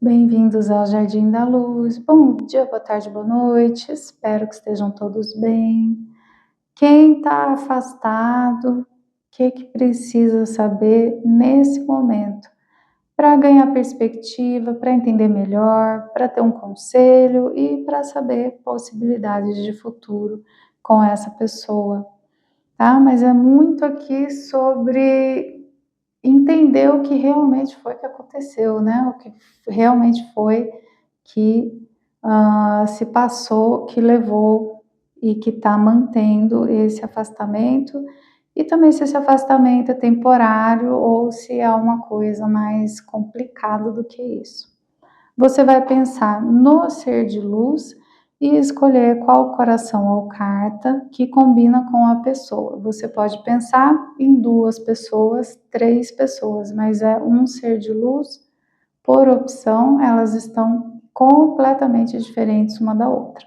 Bem-vindos ao Jardim da Luz. Bom dia, boa tarde, boa noite. Espero que estejam todos bem. Quem está afastado, o que precisa saber nesse momento para ganhar perspectiva, para entender melhor, para ter um conselho e para saber possibilidades de futuro com essa pessoa, tá? Mas é muito aqui sobre entender o que realmente foi que aconteceu, né? O que realmente foi que se passou, que levou e que está mantendo esse afastamento, e também se esse afastamento é temporário ou se é uma coisa mais complicada do que isso. Você vai pensar no ser de luz e escolher qual coração ou carta que combina com a pessoa. Você pode pensar em 2 pessoas, 3 pessoas, mas é um ser de luz. Por opção, elas estão completamente diferentes uma da outra.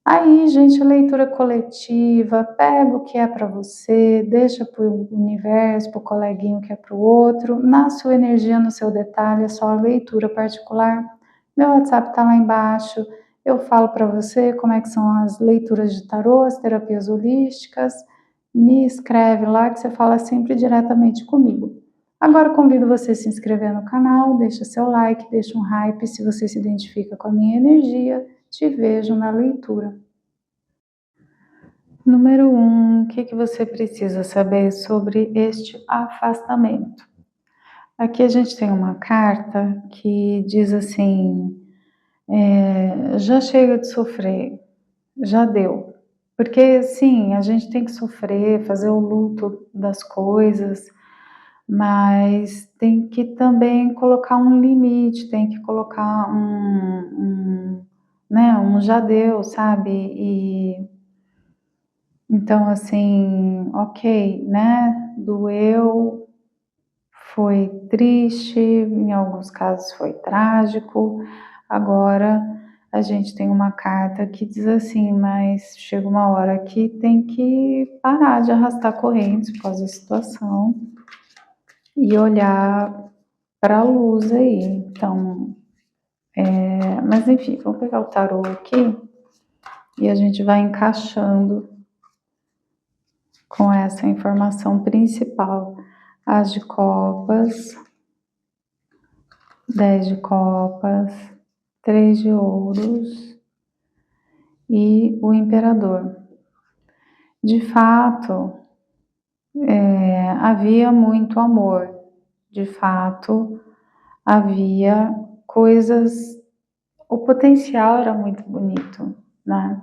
Aí, gente, leitura coletiva, pega o que é para você, deixa para o universo, para o coleguinho que é para o outro, na sua energia, no seu detalhe, é só leitura particular. Meu WhatsApp está lá embaixo, eu falo para você como é que são as leituras de tarô, as terapias holísticas, me escreve lá que você fala sempre diretamente comigo. Agora convido você a se inscrever no canal, deixa seu like, deixa um hype se você se identifica com a minha energia. Te vejo na leitura. Número 1, o que você precisa saber sobre este afastamento? Aqui a gente tem uma carta que diz assim, já chega de sofrer, já deu. Porque sim, a gente tem que sofrer, fazer o luto das coisas, mas tem que também colocar um limite, tem que colocar né, um já deu, sabe? Então, assim, ok, né? Doeu, foi triste, em alguns casos foi trágico. Agora a gente tem uma carta que diz assim, mas chega uma hora que tem que parar de arrastar correntes por causa da situação e olhar para a luz aí. Então, mas enfim, vamos pegar o tarô aqui e a gente vai encaixando com essa informação principal. As de copas, 10 de copas, 3 de ouros e o imperador. De fato, havia muito amor, de fato, havia coisas, o potencial era muito bonito, né?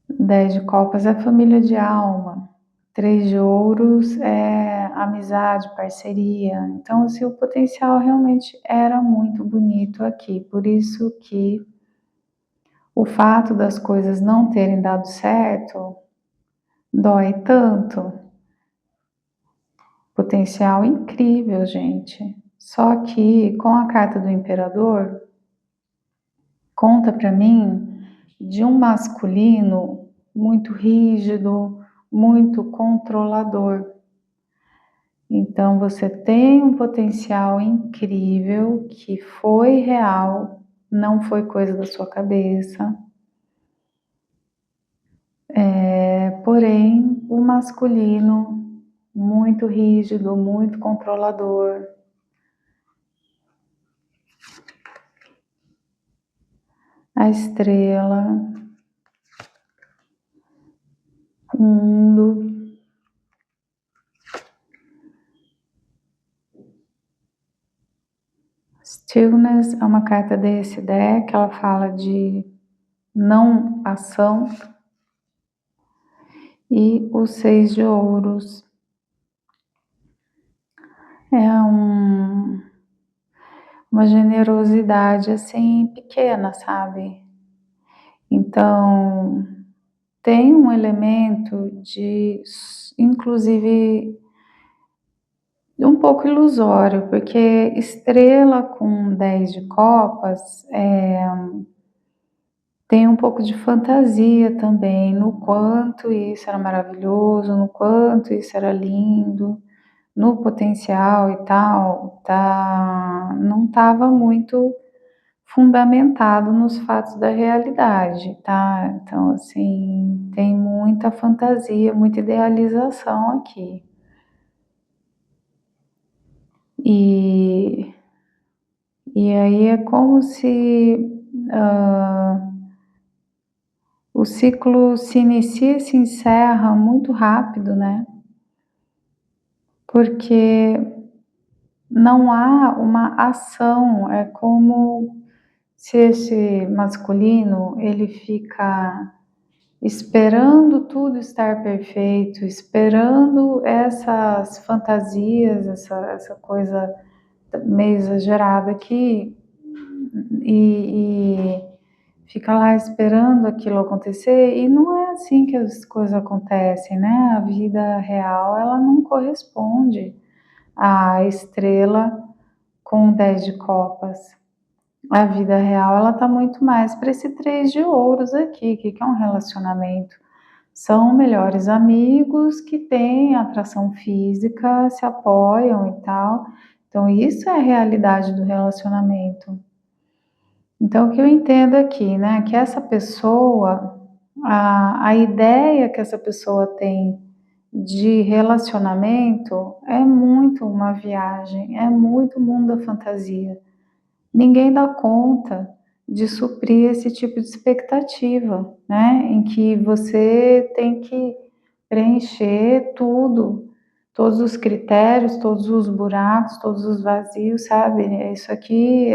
10 de copas é família de alma, 3 de ouros é amizade, parceria. Então, assim, o potencial realmente era muito bonito aqui. Por isso que o fato das coisas não terem dado certo dói tanto. Potencial incrível, gente. Só que com a carta do imperador, conta para mim de um masculino muito rígido, muito controlador. Então você tem um potencial incrível que foi real, não foi coisa da sua cabeça. Porém, o masculino muito rígido, muito controlador. A estrela, o mundo. Stillness é uma carta desse deck, ela fala de não ação. E o 6 de ouros é uma generosidade assim pequena, sabe? Então tem um elemento de, inclusive, um pouco ilusório, porque estrela com 10 de copas tem um pouco de fantasia também, no quanto isso era maravilhoso, no quanto isso era lindo, no potencial e tal, tá, não estava muito fundamentado nos fatos da realidade, tá? Então, assim, tem muita fantasia, muita idealização aqui. E aí é como se o ciclo se inicia e se encerra muito rápido, né? Porque não há uma ação, é como se esse masculino ele fica esperando tudo estar perfeito, esperando essas fantasias, essa coisa meio exagerada aqui, e fica lá esperando aquilo acontecer, e não é assim que as coisas acontecem, né? A vida real, ela não corresponde à estrela com 10 de copas. A vida real, ela tá muito mais para esse 3 de ouros aqui, que é um relacionamento. São melhores amigos que têm atração física, se apoiam e tal. Então, isso é a realidade do relacionamento. Então, o que eu entendo aqui, né, que essa pessoa, a ideia que essa pessoa tem de relacionamento é muito uma viagem, é muito mundo da fantasia. Ninguém dá conta de suprir esse tipo de expectativa, né, em que você tem que preencher tudo, todos os critérios, todos os buracos, todos os vazios, sabe? Isso aqui,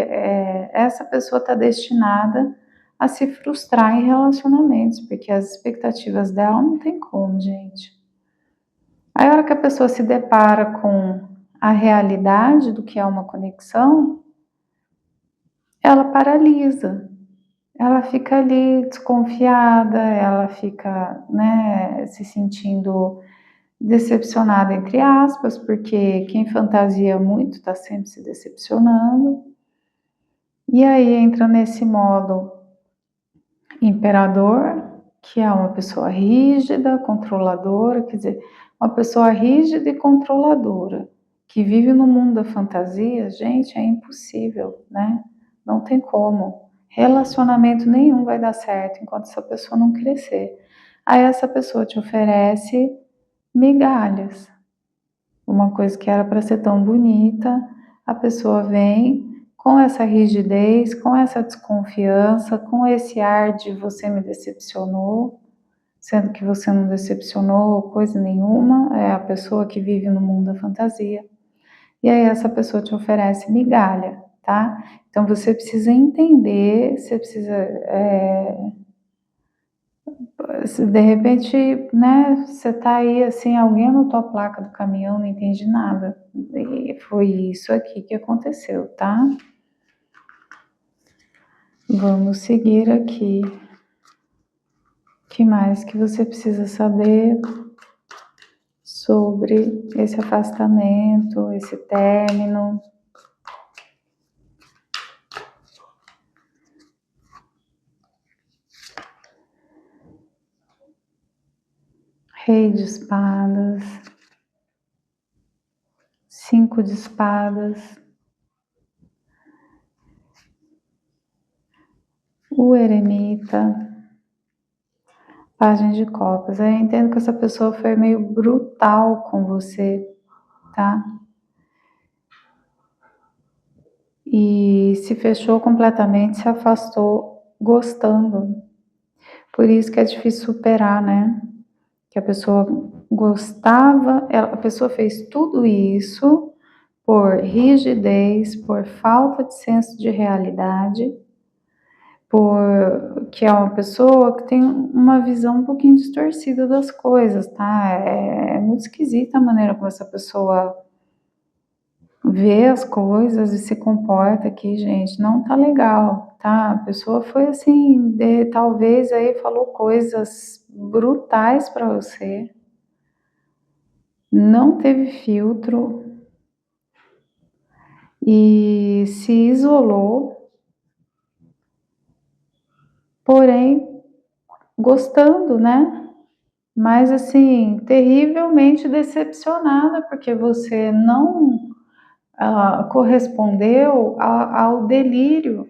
essa pessoa está destinada a se frustrar em relacionamentos, porque as expectativas dela não tem como, gente. Aí a hora que a pessoa se depara com a realidade do que é uma conexão, ela paralisa, ela fica ali desconfiada, ela fica, né, se sentindo decepcionada, entre aspas, porque quem fantasia muito está sempre se decepcionando. E aí entra nesse modo imperador, que é uma pessoa rígida, controladora, quer dizer, uma pessoa rígida e controladora, que vive no mundo da fantasia, gente, é impossível, né? Não tem como. Relacionamento nenhum vai dar certo enquanto essa pessoa não crescer. Aí essa pessoa te oferece migalhas. Uma coisa que era para ser tão bonita, a pessoa vem com essa rigidez, com essa desconfiança, com esse ar de você me decepcionou, sendo que você não decepcionou coisa nenhuma, é a pessoa que vive no mundo da fantasia. E aí essa pessoa te oferece migalha, tá? Então você precisa entender, você precisa se de repente, né, você tá aí assim, alguém anotou a placa do caminhão, não entende nada. E foi isso aqui que aconteceu, tá? Vamos seguir aqui. O que mais que você precisa saber sobre esse afastamento, esse término? Rei de espadas, 5 de espadas, o eremita, página de copas. Eu entendo que essa pessoa foi meio brutal com você, tá? E se fechou completamente, se afastou gostando. Por isso que é difícil superar, né? Que a pessoa gostava, a pessoa fez tudo isso por rigidez, por falta de senso de realidade, por que é uma pessoa que tem uma visão um pouquinho distorcida das coisas, tá? É muito esquisita a maneira como essa pessoa vê as coisas e se comporta aqui, gente, não tá legal, tá? A pessoa foi assim, talvez aí falou coisas brutais para você, não teve filtro e se isolou, porém gostando, né? Mas assim, terrivelmente decepcionada porque você não correspondeu ao delírio,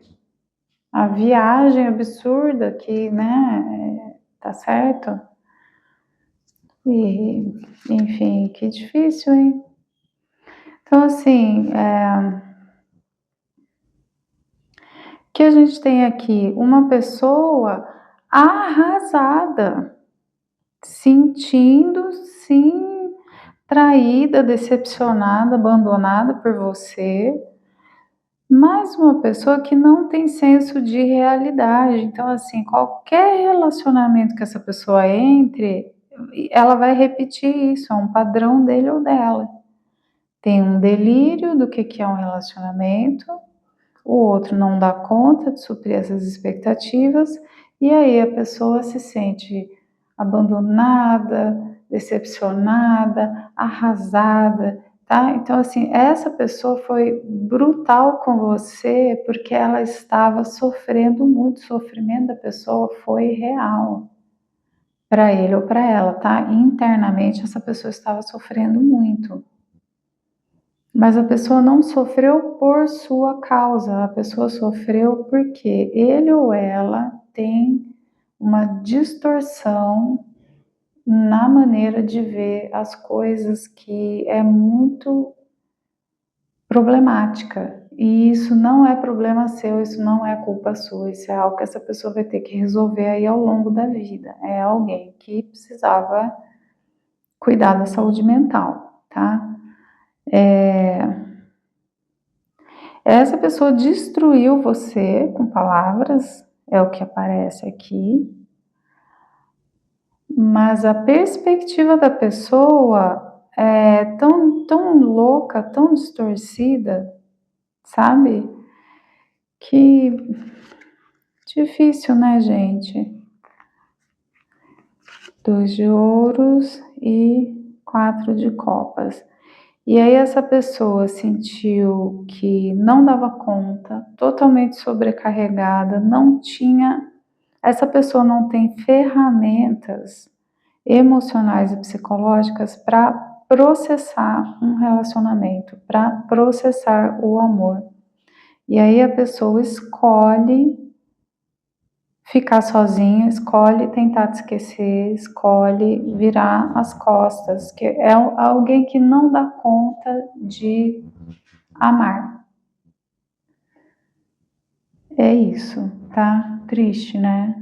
à viagem absurda que, né, tá certo? E, enfim, que difícil, hein? Então, assim, que a gente tem aqui uma pessoa arrasada, sentindo, sim, traída, decepcionada, abandonada por você, mas uma pessoa que não tem senso de realidade. Então, assim, qualquer relacionamento que essa pessoa entre, ela vai repetir isso, é um padrão dele ou dela. Tem um delírio do que é um relacionamento, o outro não dá conta de suprir essas expectativas, e aí a pessoa se sente abandonada, decepcionada, arrasada, tá? Então, assim, essa pessoa foi brutal com você porque ela estava sofrendo muito, o sofrimento da pessoa foi real para ele ou para ela, tá? Internamente, essa pessoa estava sofrendo muito. Mas a pessoa não sofreu por sua causa, a pessoa sofreu porque ele ou ela tem uma distorção na maneira de ver as coisas que é muito problemática. E isso não é problema seu, isso não é culpa sua, isso é algo que essa pessoa vai ter que resolver aí ao longo da vida. É alguém que precisava cuidar da saúde mental, tá? Essa pessoa destruiu você com palavras, é o que aparece aqui, mas a perspectiva da pessoa é tão louca, tão distorcida, sabe? Que difícil, né, gente? 2 de ouros e 4 de copas. E aí essa pessoa sentiu que não dava conta, totalmente sobrecarregada, não tinha. Essa pessoa não tem ferramentas emocionais e psicológicas para processar um relacionamento, para processar o amor. E aí a pessoa escolhe ficar sozinha, escolhe tentar te esquecer, escolhe virar as costas, que é alguém que não dá conta de amar. É isso, tá? Triste, né?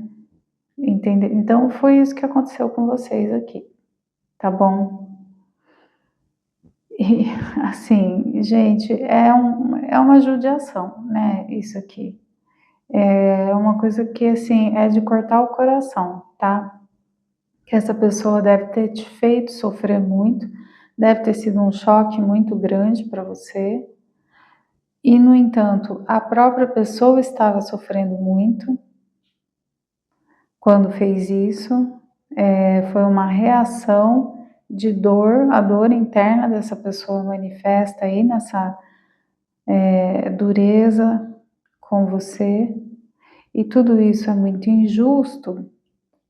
Entender. Então foi isso que aconteceu com vocês aqui, tá bom? E assim, gente, é uma judiação, né? Isso aqui. É uma coisa que assim é de cortar o coração, tá? Que essa pessoa deve ter te feito sofrer muito, deve ter sido um choque muito grande para você. E, no entanto, a própria pessoa estava sofrendo muito quando fez isso. Foi uma reação de dor, a dor interna dessa pessoa manifesta aí nessa dureza com você. E tudo isso é muito injusto,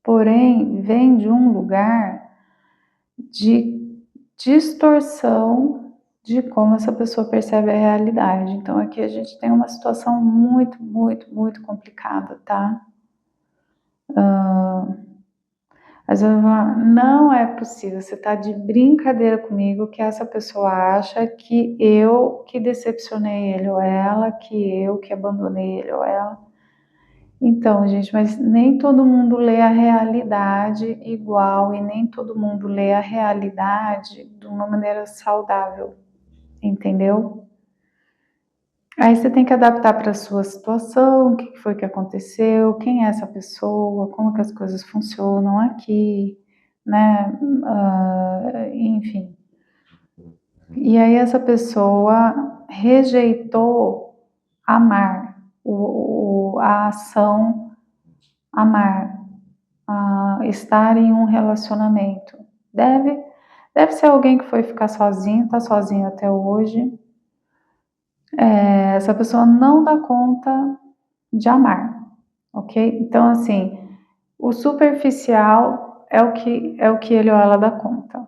porém vem de um lugar de distorção de como essa pessoa percebe a realidade. Então aqui a gente tem uma situação muito, muito, muito complicada, tá? Mas eu vou falar, não é possível, você tá de brincadeira comigo que essa pessoa acha que eu que decepcionei ele ou ela, que eu que abandonei ele ou ela. Então, gente, mas nem todo mundo lê a realidade igual e nem todo mundo lê a realidade de uma maneira saudável, entendeu? Aí você tem que adaptar para a sua situação, o que foi que aconteceu, quem é essa pessoa, como que as coisas funcionam aqui, né? Enfim. E aí essa pessoa rejeitou amar, a ação amar, estar em um relacionamento. Deve ser alguém que foi ficar sozinho, tá sozinho até hoje. Essa pessoa não dá conta de amar, ok? Então, assim, o superficial é o que ele ou ela dá conta.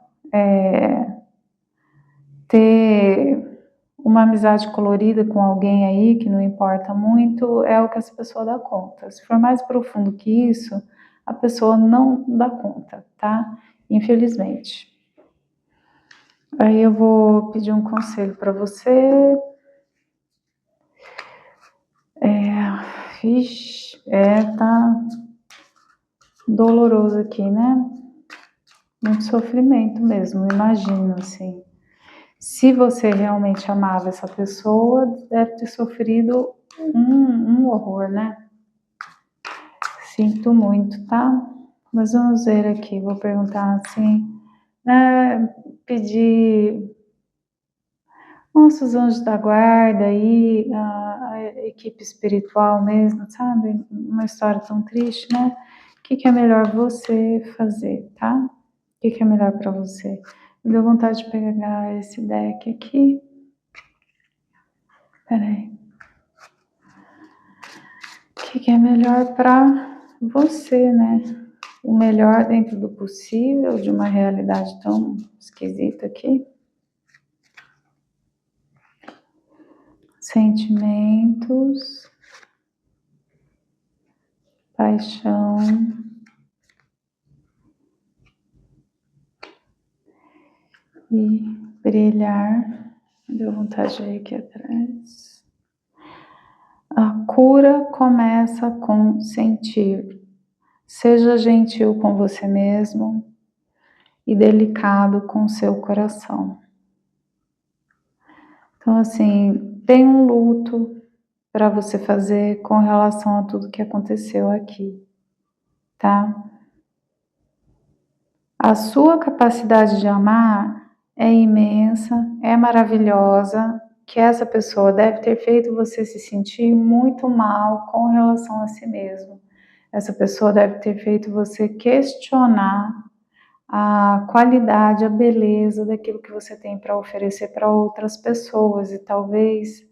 Ter uma amizade colorida com alguém aí que não importa muito, é o que essa pessoa dá conta. Se for mais profundo que isso, a pessoa não dá conta, tá? Infelizmente. Aí eu vou pedir um conselho para você. Tá doloroso aqui, né? Muito sofrimento mesmo, imagino, assim. Se você realmente amava essa pessoa, deve ter sofrido um horror, né? Sinto muito, tá? Mas vamos ver aqui, vou perguntar assim, pedir nossos anjos da guarda aí, a equipe espiritual mesmo, sabe? Uma história tão triste, né? O que é melhor você fazer, tá? O que é melhor para você? Me deu vontade de pegar esse deck aqui. Peraí. O que é melhor para você, né? O melhor dentro do possível, de uma realidade tão esquisita aqui. Sentimentos, paixão e brilhar. Deu vontade de ir aqui atrás. A cura começa com sentir. Seja gentil com você mesmo e delicado com seu coração. Então, assim, tem um luto para você fazer com relação a tudo que aconteceu aqui, tá? A sua capacidade de amar é imensa, é maravilhosa, que essa pessoa deve ter feito você se sentir muito mal com relação a si mesmo. Essa pessoa deve ter feito você questionar a qualidade, a beleza daquilo que você tem para oferecer para outras pessoas, e talvez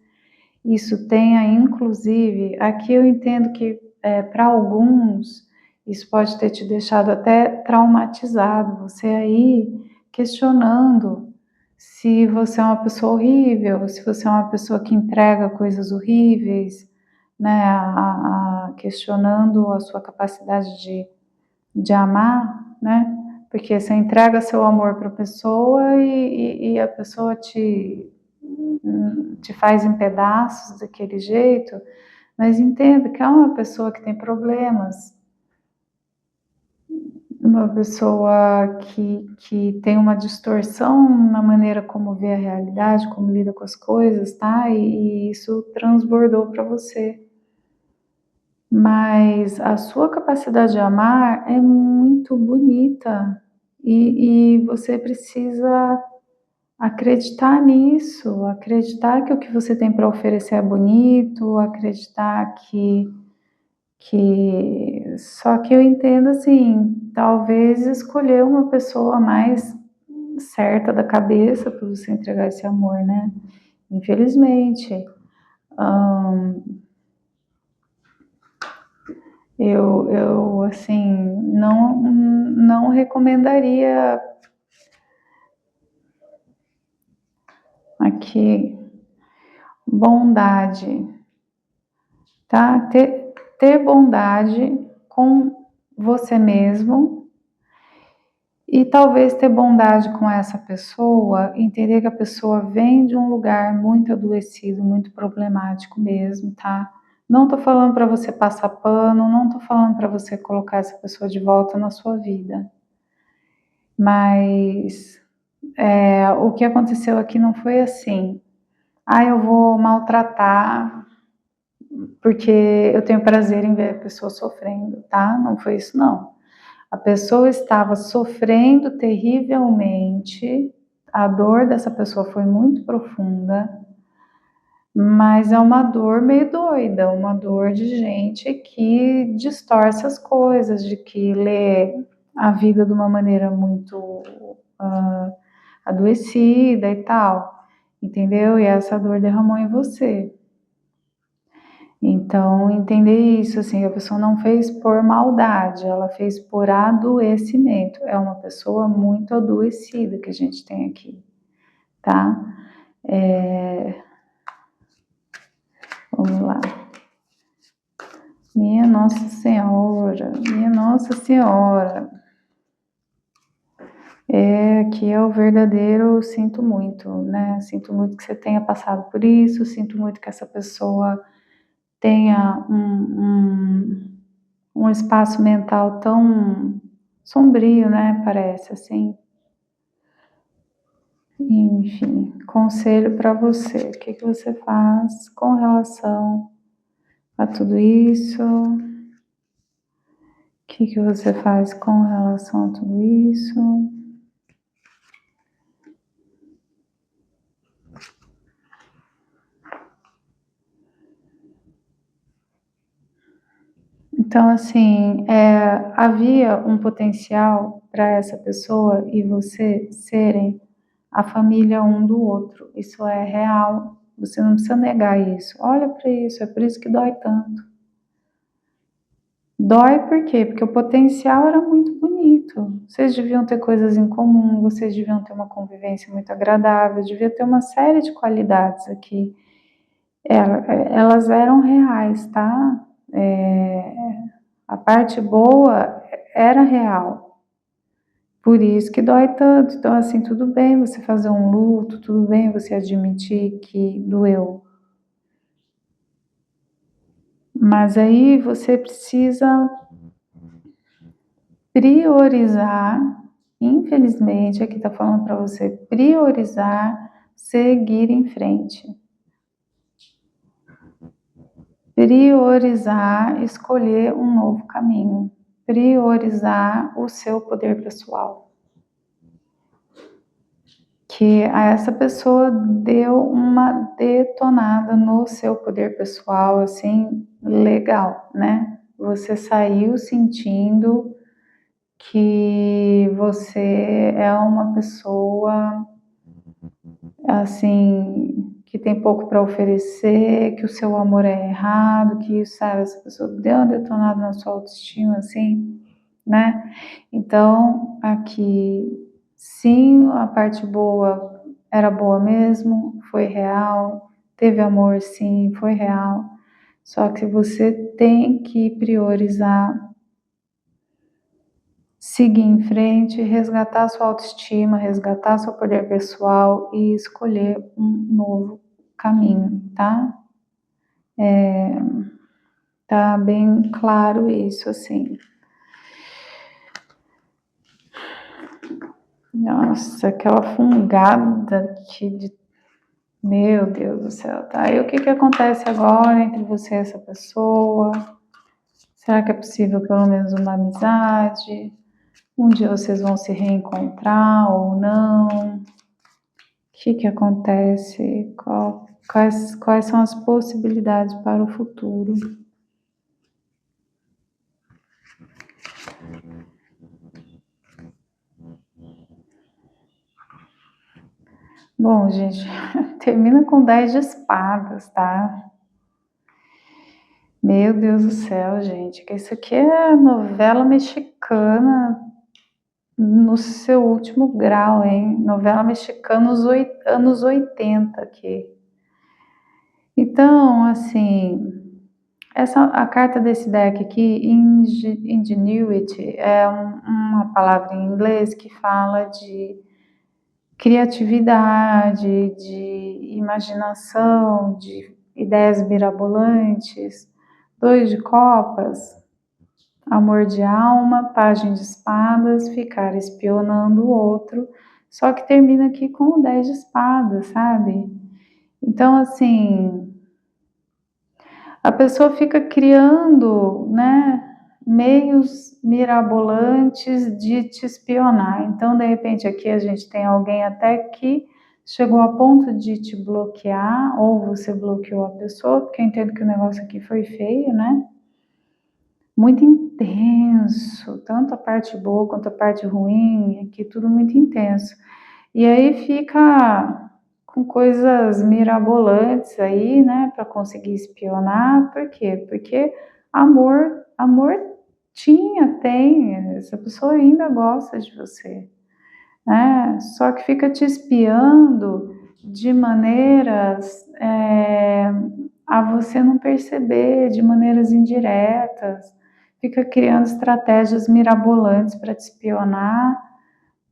isso tenha, inclusive, aqui eu entendo que para alguns isso pode ter te deixado até traumatizado, você aí questionando se você é uma pessoa horrível, se você é uma pessoa que entrega coisas horríveis, né, questionando a sua capacidade de amar, né, porque você entrega seu amor para a pessoa e a pessoa te faz em pedaços daquele jeito, mas entenda que é uma pessoa que tem problemas, uma pessoa que tem uma distorção na maneira como vê a realidade, como lida com as coisas, tá? E isso transbordou para você. Mas a sua capacidade de amar é muito bonita e você precisa acreditar nisso, acreditar que o que você tem para oferecer é bonito, acreditar só que eu entendo assim, talvez escolher uma pessoa mais certa da cabeça para você entregar esse amor, né? Infelizmente. Eu assim, não recomendaria aqui bondade, tá? Ter bondade com você mesmo e talvez ter bondade com essa pessoa, entender que a pessoa vem de um lugar muito adoecido, muito problemático mesmo, tá? Não tô falando para você passar pano, não tô falando para você colocar essa pessoa de volta na sua vida, mas o que aconteceu aqui não foi assim. Eu vou maltratar porque eu tenho prazer em ver a pessoa sofrendo, tá? Não foi isso, não. A pessoa estava sofrendo terrivelmente, a dor dessa pessoa foi muito profunda, mas é uma dor meio doida, uma dor de gente que distorce as coisas, de que lê a vida de uma maneira muito adoecida e tal, entendeu? E essa dor derramou em você. Então, entender isso, assim, a pessoa não fez por maldade, ela fez por adoecimento. É uma pessoa muito adoecida que a gente tem aqui, tá? Vamos lá. Minha Nossa Senhora, minha Nossa Senhora. Que é o verdadeiro, sinto muito, né? Sinto muito que você tenha passado por isso, sinto muito que essa pessoa tenha um espaço mental tão sombrio, né? Parece assim. Enfim, conselho para você. O que você faz com relação a tudo isso? O que você faz com relação a tudo isso? Então, assim, havia um potencial para essa pessoa e você serem a família um do outro. Isso é real. Você não precisa negar isso. Olha para isso, é por isso que dói tanto. Dói por quê? Porque o potencial era muito bonito. Vocês deviam ter coisas em comum, vocês deviam ter uma convivência muito agradável, devia ter uma série de qualidades aqui. Elas eram reais, tá? A parte boa era real. Por isso que dói tanto. Então, assim, tudo bem você fazer um luto, tudo bem você admitir que doeu. Mas aí você precisa priorizar, infelizmente, aqui tá falando para você priorizar, seguir em frente. Priorizar, escolher um novo caminho. Priorizar o seu poder pessoal. Que essa pessoa deu uma detonada no seu poder pessoal, assim, legal, né? Você saiu sentindo que você é uma pessoa, assim, que tem pouco para oferecer, que o seu amor é errado, que, sabe, essa pessoa deu uma detonada na sua autoestima, assim, né? Então, aqui, sim, a parte boa era boa mesmo, foi real, teve amor, sim, foi real. Só que você tem que priorizar, seguir em frente, resgatar sua autoestima, resgatar seu poder pessoal e escolher um novo caminho, tá? Tá bem claro isso, assim. Nossa, aquela fungada de... Meu Deus do céu, tá? E o que acontece agora entre você e essa pessoa? Será que é possível pelo menos uma amizade? Um dia vocês vão se reencontrar ou não? O que acontece? Quais são as possibilidades para o futuro? Bom, gente, termina com 10 de espadas, tá? Meu Deus do céu, gente, que isso aqui é novela mexicana no seu último grau, hein? Novela mexicana anos 80 aqui. Então, assim, a carta desse deck aqui, Ingenuity, é uma palavra em inglês que fala de criatividade, de imaginação, de ideias mirabolantes. 2 de copas, amor de alma, página de espadas, ficar espionando o outro, só que termina aqui com o 10 de espadas, sabe? Então, assim, a pessoa fica criando, né, meios mirabolantes de te espionar. Então, de repente, aqui a gente tem alguém até que chegou a ponto de te bloquear, ou você bloqueou a pessoa, porque eu entendo que o negócio aqui foi feio, né? Muito intenso, tanto a parte boa quanto a parte ruim, aqui tudo muito intenso. E aí fica com coisas mirabolantes aí, né, para conseguir espionar. Por quê? Porque amor tem, essa pessoa ainda gosta de você, né? Só que fica te espiando de maneiras a você não perceber de maneiras indiretas, fica criando estratégias mirabolantes para te espionar.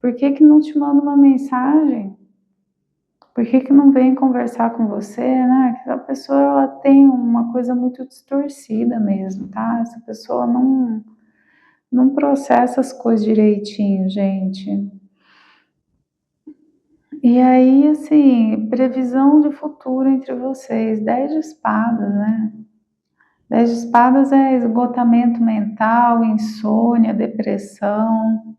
Por que não te manda uma mensagem? Por que não vem conversar com você, né? A pessoa, ela tem uma coisa muito distorcida mesmo, tá? Essa pessoa não processa as coisas direitinho, gente. E aí, assim, previsão de futuro entre vocês, 10 de espadas, né? 10 de espadas é esgotamento mental, insônia, depressão.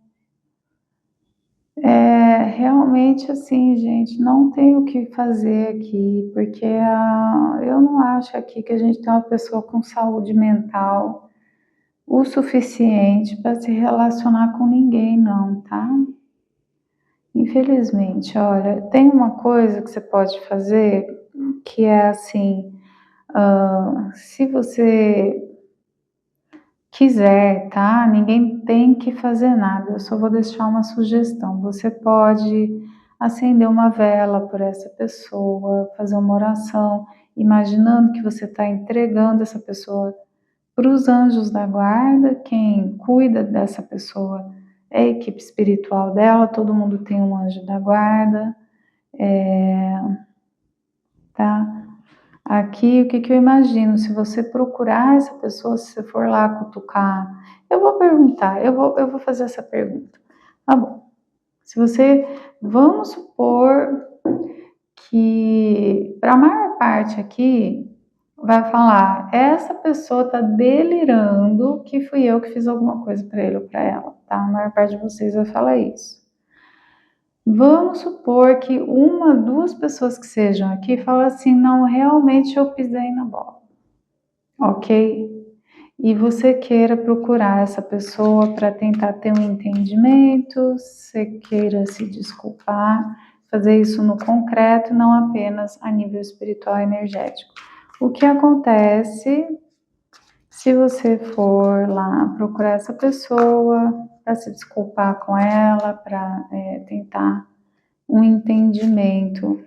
Realmente assim, gente, não tem o que fazer aqui, porque eu não acho aqui que a gente tem uma pessoa com saúde mental o suficiente para se relacionar com ninguém, não, tá? Infelizmente, olha, tem uma coisa que você pode fazer que é assim, se você quiser, tá? Ninguém tem que fazer nada, eu só vou deixar uma sugestão. Você pode acender uma vela por essa pessoa, fazer uma oração, imaginando que você está entregando essa pessoa para os anjos da guarda. Quem cuida dessa pessoa é a equipe espiritual dela, todo mundo tem um anjo da guarda, tá? Aqui, o que eu imagino, se você procurar essa pessoa, se você for lá cutucar, eu vou perguntar, eu vou fazer essa pergunta. Tá bom. Se você, vamos supor que, para a maior parte aqui, vai falar, essa pessoa tá delirando que fui eu que fiz alguma coisa para ele ou para ela, tá? A maior parte de vocês vai falar isso. Vamos supor que uma, duas pessoas que sejam aqui falam assim, não, realmente eu pisei na bola, ok? E você queira procurar essa pessoa para tentar ter um entendimento, você queira se desculpar, fazer isso no concreto, não apenas a nível espiritual e energético. O que acontece se você for lá procurar essa pessoa para se desculpar com ela, para tentar um entendimento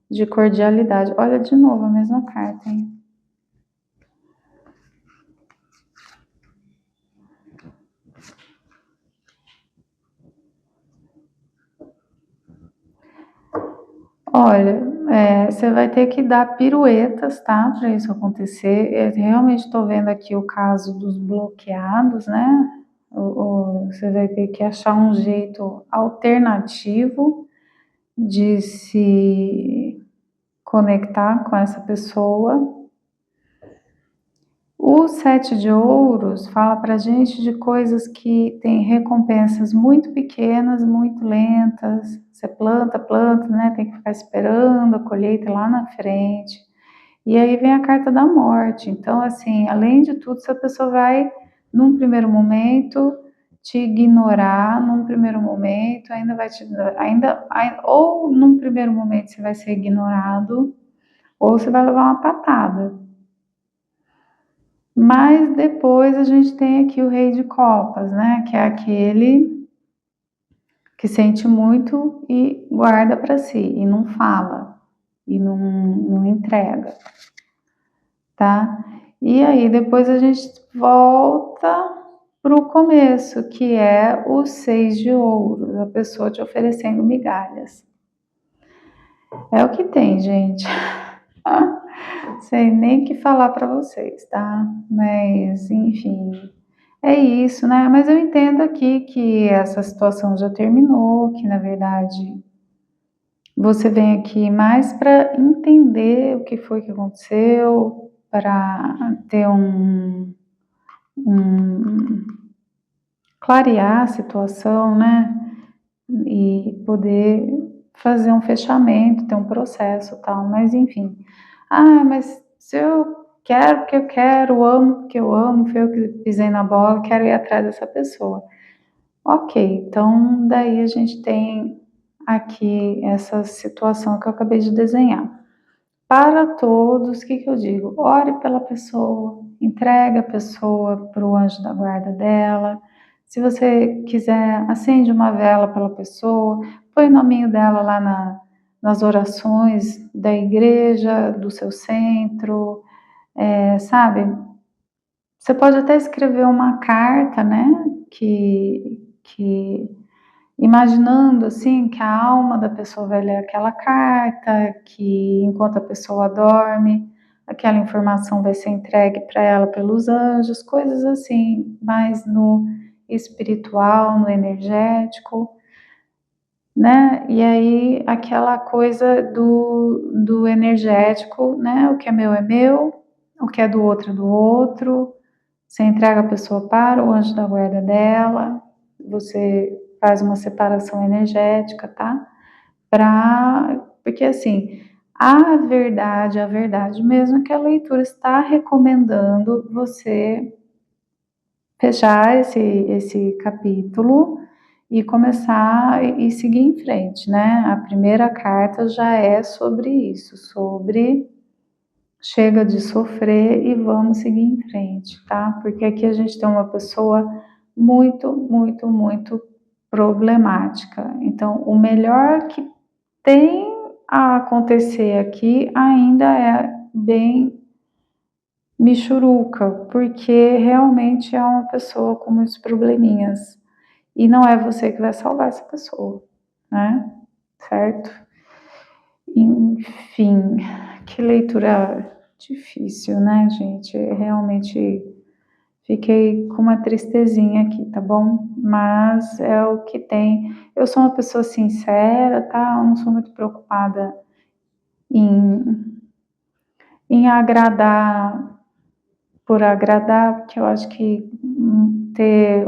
de cordialidade? Olha de novo a mesma carta, hein? Olha, você vai ter que dar piruetas, tá, para isso acontecer. Eu realmente estou vendo aqui o caso dos bloqueados, né? Você vai ter que achar um jeito alternativo de se conectar com essa pessoa. O Sete de Ouros fala para gente de coisas que têm recompensas muito pequenas, muito lentas. Você planta, né? Tem que ficar esperando a colheita lá na frente. E aí vem a carta da morte. Então, assim, além de tudo, essa pessoa vai, num primeiro momento, te ignorar, num primeiro momento, ou num primeiro momento você vai ser ignorado, ou você vai levar uma patada. Mas depois a gente tem aqui o Rei de Copas, né? Que é aquele que sente muito e guarda para si, e não fala, e não entrega, tá? E aí depois a gente volta para o começo, que é o Seis de Ouros, a pessoa te oferecendo migalhas. É o que tem, gente. Sei nem o que falar para vocês, tá? Mas, enfim, é isso, né? Mas eu entendo aqui que essa situação já terminou, que na verdade você vem aqui mais para entender o que foi que aconteceu, para ter clarear a situação, né? E poder fazer um fechamento, ter um processo, tal. Mas enfim, mas se eu quero porque eu quero, amo porque eu amo, foi eu que pisei na bola, quero ir atrás dessa pessoa. Ok, então daí a gente tem aqui essa situação que eu acabei de desenhar. Para todos, o que eu digo? Ore pela pessoa, entregue a pessoa para o anjo da guarda dela. Se você quiser, acende uma vela pela pessoa, põe o nominho dela lá nas orações da igreja, do seu centro. sabe? Você pode até escrever uma carta, né? Que imaginando assim que a alma da pessoa vai ler aquela carta, que enquanto a pessoa dorme, aquela informação vai ser entregue para ela pelos anjos, coisas assim, mais no espiritual, no energético, né? E aí aquela coisa do energético, né? O que é meu, o que é do outro. Você entrega a pessoa para o anjo da guarda dela, você faz uma separação energética, tá? Porque assim, a verdade mesmo é que a leitura está recomendando você fechar esse capítulo e começar e seguir em frente, né? A primeira carta já é sobre isso, sobre chega de sofrer e vamos seguir em frente, tá? Porque aqui a gente tem uma pessoa muito problemática. Então, o melhor que tem a acontecer aqui ainda é bem michuruca, porque realmente é uma pessoa com muitos probleminhas. E não é você que vai salvar essa pessoa, né? Certo? Enfim, que leitura difícil, né, gente? Realmente fiquei com uma tristezinha aqui, tá bom? Mas é o que tem. Eu sou uma pessoa sincera, tá? Eu não sou muito preocupada em, em agradar por agradar, porque eu acho que ter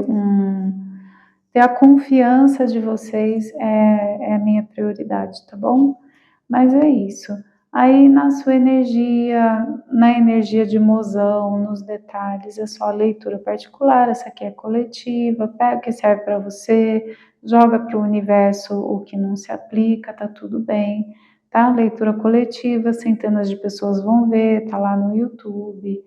a confiança de vocês é a minha prioridade, tá bom? Mas é isso. Aí na sua energia, na energia de mozão, nos detalhes, é só a leitura particular, essa aqui é coletiva, pega o que serve para você, joga para o universo o que não se aplica, tá tudo bem, tá? Leitura coletiva, centenas de pessoas vão ver, tá lá no YouTube,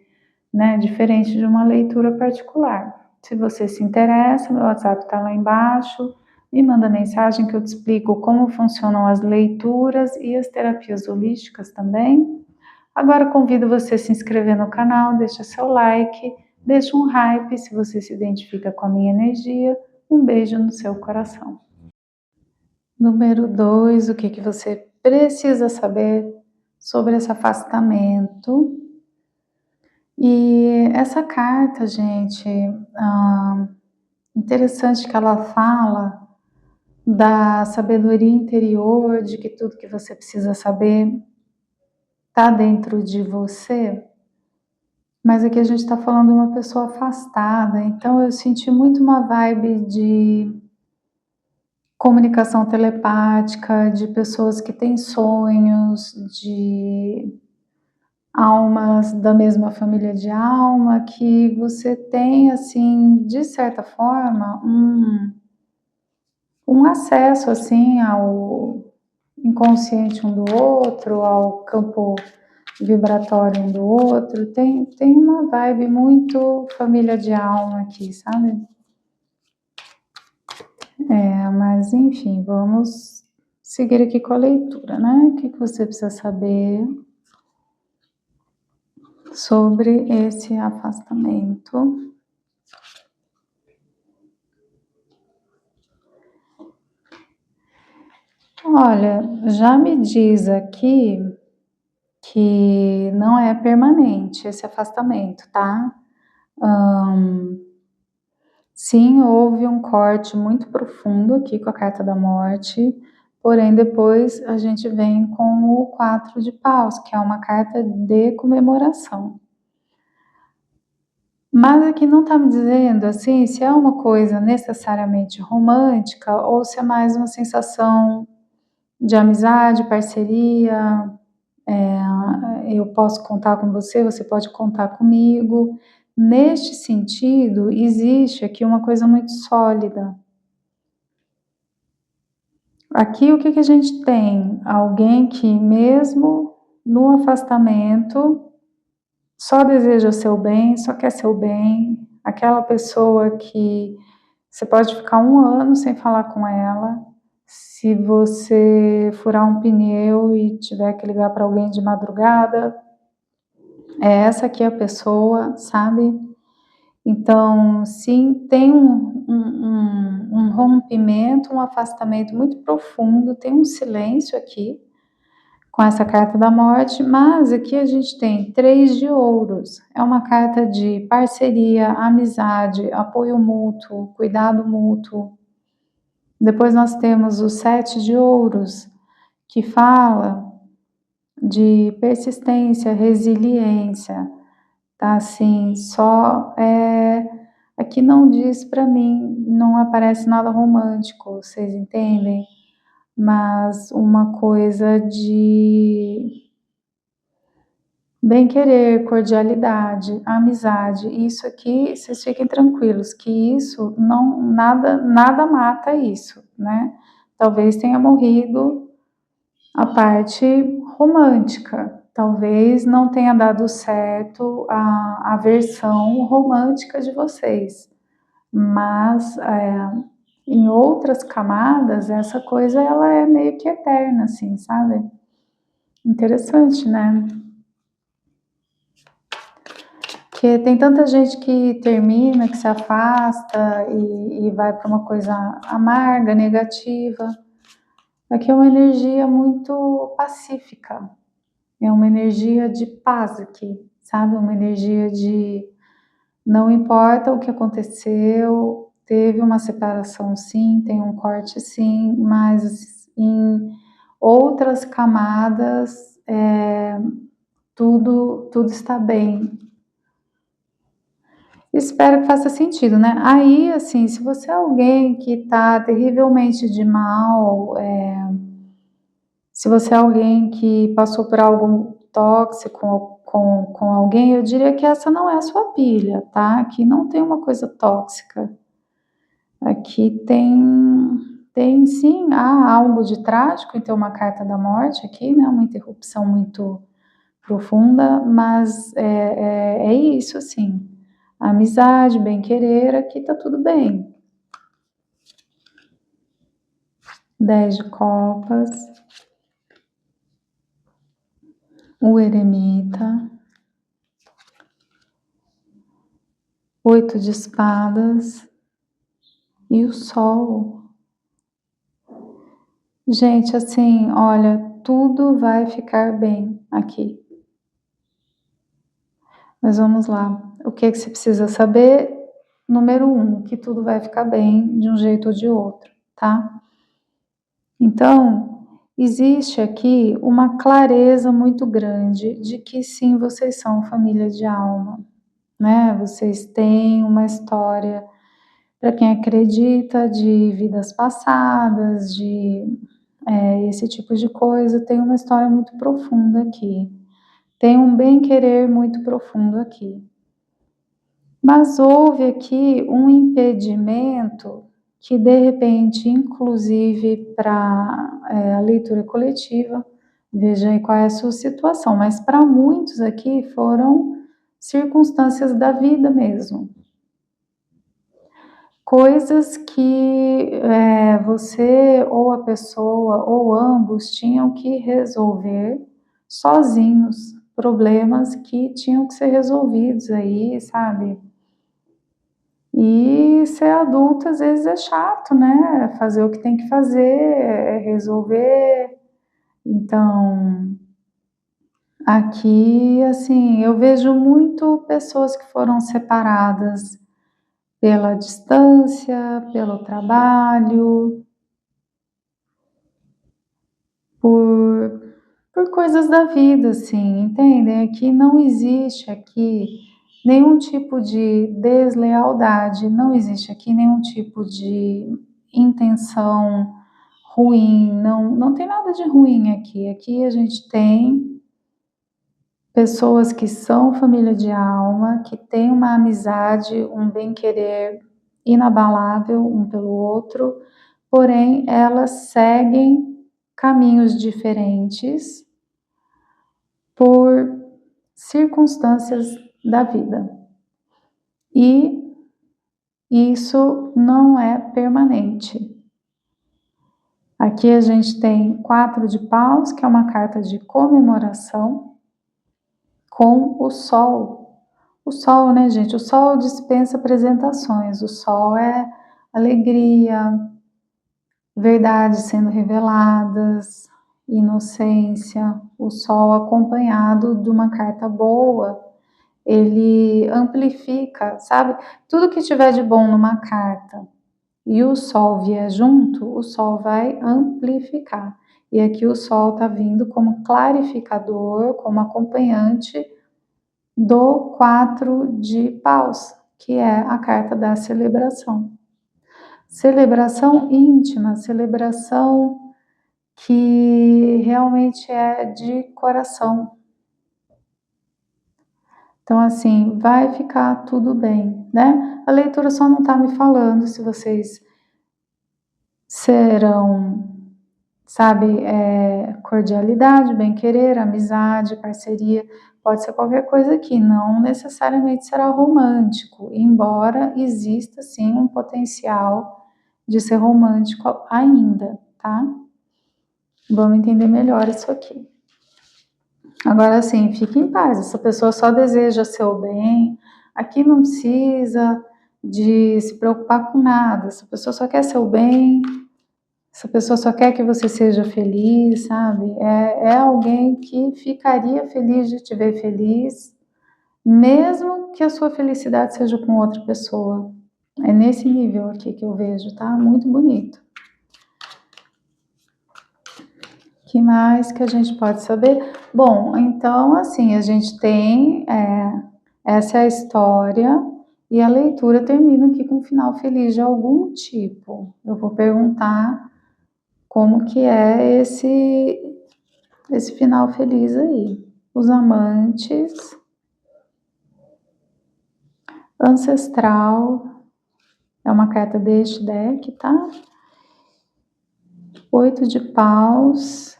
né? Diferente de uma leitura particular. Se você se interessa, meu WhatsApp está lá embaixo. Me manda mensagem que eu te explico como funcionam as leituras e as terapias holísticas também. Agora convido você a se inscrever no canal, deixa seu like, deixa um hype se você se identifica com a minha energia. Um beijo no seu coração. Número 2, o que você precisa saber sobre esse afastamento? E essa carta, gente, interessante que ela fala da sabedoria interior, de que tudo que você precisa saber está dentro de você, mas aqui a gente está falando de uma pessoa afastada, então eu senti muito uma vibe de comunicação telepática, de pessoas que têm sonhos, de almas da mesma família de alma, que você tem, assim, de certa forma, um acesso, assim, ao inconsciente um do outro, ao campo vibratório um do outro. Tem uma vibe muito família de alma aqui, sabe? Mas, enfim, vamos seguir aqui com a leitura, né? O que você precisa saber sobre esse afastamento? Olha, já me diz aqui que não é permanente esse afastamento, tá? Sim, houve um corte muito profundo aqui com a carta da morte, porém depois a gente vem com o 4 de paus, que é uma carta de comemoração. Mas aqui não está me dizendo assim se é uma coisa necessariamente romântica ou se é mais uma sensação de amizade, parceria, eu posso contar com você, você pode contar comigo. Neste sentido, existe aqui uma coisa muito sólida. Aqui o que a gente tem? Alguém que mesmo no afastamento só deseja seu bem, só quer seu bem, aquela pessoa que você pode ficar 1 ano sem falar com ela, se você furar um pneu e tiver que ligar para alguém de madrugada, essa aqui a pessoa, sabe? Então, sim, tem um rompimento, um afastamento muito profundo, tem um silêncio aqui, com essa carta da morte, mas aqui a gente tem 3 de ouros. É uma carta de parceria, amizade, apoio mútuo, cuidado mútuo. Depois nós temos o 7 de ouros, que fala de persistência, resiliência, tá? Assim, aqui não diz para mim, não aparece nada romântico, vocês entendem? Mas uma coisa de bem-querer, cordialidade, amizade. Isso aqui, vocês fiquem tranquilos, que isso não, nada mata isso, né? Talvez tenha morrido a parte romântica, talvez não tenha dado certo a versão romântica de vocês, mas em outras camadas essa coisa ela é meio que eterna, assim, sabe? Interessante, né? Porque tem tanta gente que termina, que se afasta e vai para uma coisa amarga, negativa. Aqui é uma energia muito pacífica, é uma energia de paz aqui, sabe? Uma energia de não importa o que aconteceu, teve uma separação sim, tem um corte sim, mas em outras camadas tudo está bem. Espero que faça sentido, né? Aí, assim, se você é alguém que tá terrivelmente de mal, se você é alguém que passou por algo tóxico com alguém, eu diria que essa não é a sua pilha, tá? Aqui não tem uma coisa tóxica. Aqui tem sim, há algo de trágico em ter uma carta da morte aqui, né? Uma interrupção muito profunda, mas é isso, assim. Amizade, bem-querer, aqui tá tudo bem. 10 de copas, o eremita, 8 de espadas e o sol. Gente, assim, olha, tudo vai ficar bem aqui. Mas vamos lá. O que você precisa saber? Número 1, que tudo vai ficar bem de um jeito ou de outro, tá? Então, existe aqui uma clareza muito grande de que sim, vocês são família de alma, né? Vocês têm uma história, para quem acredita, de vidas passadas, de esse tipo de coisa, tem uma história muito profunda aqui. Tem um bem-querer muito profundo aqui. Mas houve aqui um impedimento que, de repente, inclusive para a leitura coletiva, veja aí qual é a sua situação, mas para muitos aqui foram circunstâncias da vida mesmo. Coisas que você ou a pessoa ou ambos tinham que resolver sozinhos, problemas que tinham que ser resolvidos aí, sabe? E ser adulto às vezes é chato, né? Fazer o que tem que fazer, resolver. Então, aqui, assim, eu vejo muito pessoas que foram separadas pela distância, pelo trabalho, por coisas da vida, assim, entendem? Aqui não existe nenhum tipo de deslealdade, não existe aqui nenhum tipo de intenção ruim, não tem nada de ruim aqui. Aqui a gente tem pessoas que são família de alma, que têm uma amizade, um bem-querer inabalável um pelo outro, porém elas seguem caminhos diferentes por circunstâncias da vida. E isso não é permanente. Aqui a gente tem 4 de paus, que é uma carta de comemoração com o Sol. O Sol, né, gente? O Sol dispensa apresentações. O Sol é alegria, verdades sendo reveladas, inocência. O Sol acompanhado de uma carta boa, ele amplifica, sabe? Tudo que tiver de bom numa carta e o Sol vier junto, o Sol vai amplificar. E aqui o Sol está vindo como clarificador, como acompanhante do 4 de paus, que é a carta da celebração. Celebração íntima, celebração que realmente é de coração. Então, assim, vai ficar tudo bem, né? A leitura só não está me falando se vocês serão, sabe, cordialidade, bem-querer, amizade, parceria, pode ser qualquer coisa aqui, não necessariamente será romântico, embora exista, sim, um potencial de ser romântico ainda, tá? Vamos entender melhor isso aqui. Agora, assim, fique em paz, essa pessoa só deseja seu bem, aqui não precisa de se preocupar com nada, essa pessoa só quer seu bem, essa pessoa só quer que você seja feliz, sabe? É alguém que ficaria feliz de te ver feliz, mesmo que a sua felicidade seja com outra pessoa. É nesse nível aqui que eu vejo, tá? Muito bonito. O que mais que a gente pode saber? Bom, então, assim, a gente tem... essa é a história e a leitura termina aqui com um final feliz de algum tipo. Eu vou perguntar como que é esse final feliz aí. Os amantes, ancestral, é uma carta deste deck, tá? 8 de paus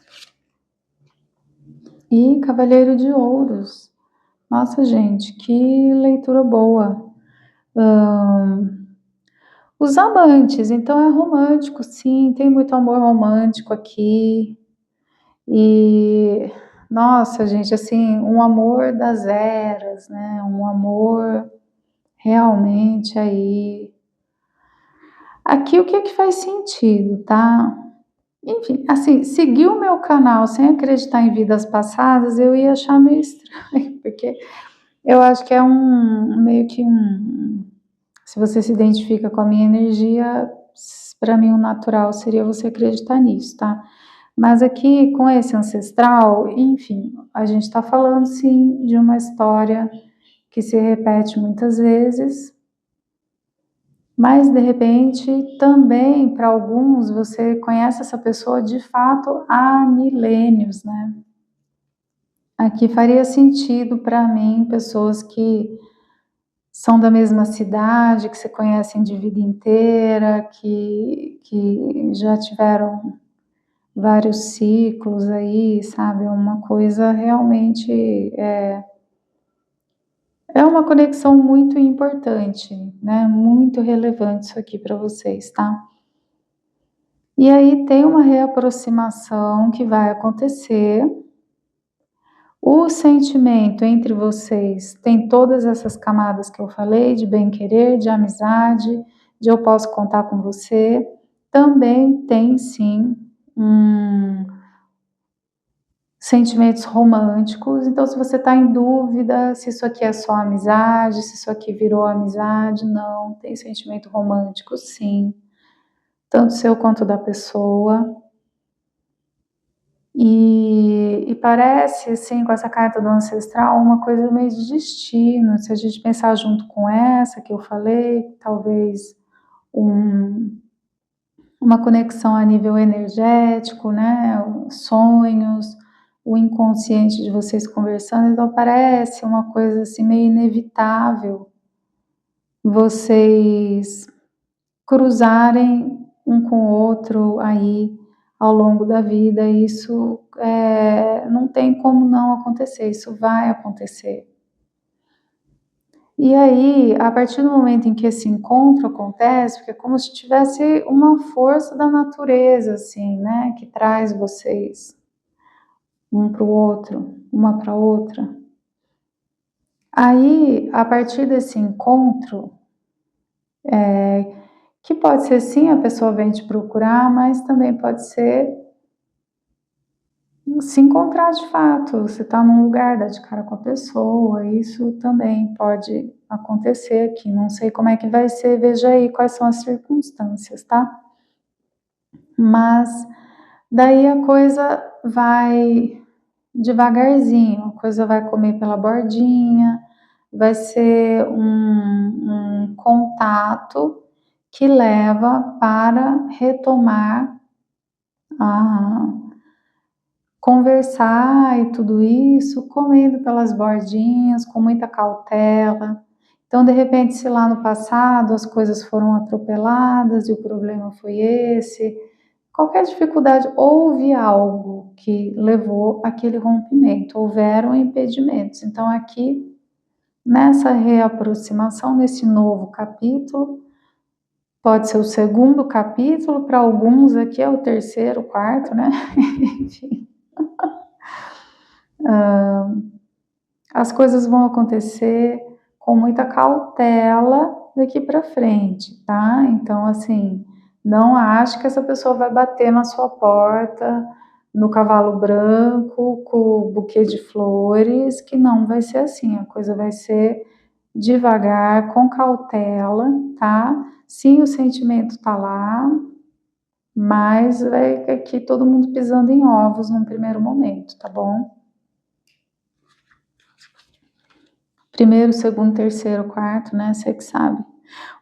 e cavaleiro de ouros. Nossa, gente, que leitura boa. Os amantes, então é romântico, sim, tem muito amor romântico aqui. E, nossa, gente, assim, um amor das eras, né? Um amor realmente aí. Aqui o que é que faz sentido, tá? Enfim, assim, seguir o meu canal sem acreditar em vidas passadas, eu ia achar meio estranho, porque eu acho que é meio que se você se identifica com a minha energia, para mim o natural seria você acreditar nisso, tá? Mas aqui, com esse ancestral, enfim, a gente está falando, sim, de uma história que se repete muitas vezes, mas, de repente, também, para alguns, você conhece essa pessoa, de fato, há milênios, né? Aqui faria sentido para mim, pessoas que são da mesma cidade, que se conhecem de vida inteira, que já tiveram vários ciclos aí, sabe? É uma coisa realmente, é uma conexão muito importante, né? Muito relevante isso aqui para vocês, tá? E aí tem uma reaproximação que vai acontecer. O sentimento entre vocês tem todas essas camadas que eu falei, de bem-querer, de amizade, de eu posso contar com você. Também tem, sim, sentimentos românticos. Então, se você está em dúvida se isso aqui é só amizade, se isso aqui virou amizade, não. Tem sentimento romântico, sim. Tanto seu quanto da pessoa. E parece, assim, com essa carta do ancestral, uma coisa meio de destino. Se a gente pensar junto com essa que eu falei, talvez uma conexão a nível energético, né? Sonhos, o inconsciente de vocês conversando. Então parece uma coisa assim meio inevitável vocês cruzarem um com o outro aí ao longo da vida. Isso não tem como não acontecer, isso vai acontecer. E aí, a partir do momento em que esse encontro acontece, porque é como se tivesse uma força da natureza, assim, né, que traz vocês um para o outro, uma para outra. Aí, a partir desse encontro, que pode ser sim, a pessoa vem te procurar, mas também pode ser se encontrar de fato, você está num lugar, dar de cara com a pessoa, isso também pode acontecer aqui. Não sei como é que vai ser, veja aí quais são as circunstâncias, tá? Mas daí a coisa vai devagarzinho, a coisa vai comer pela bordinha, vai ser um contato que leva para retomar a conversar e tudo isso, comendo pelas bordinhas, com muita cautela. Então, de repente, se lá no passado as coisas foram atropeladas e o problema foi esse, qualquer dificuldade, houve algo que levou àquele rompimento, houveram impedimentos. Então, aqui, nessa reaproximação, nesse novo capítulo, pode ser o segundo capítulo, para alguns aqui é o terceiro, quarto, né? Enfim. As coisas vão acontecer com muita cautela daqui para frente, tá? Então, assim, não ache que essa pessoa vai bater na sua porta no cavalo branco com o buquê de flores, que não vai ser assim, a coisa vai ser devagar, com cautela, tá? Sim, o sentimento tá lá, mas vai aqui todo mundo pisando em ovos num primeiro momento, tá bom? Primeiro, segundo, terceiro, quarto, né? Você que sabe.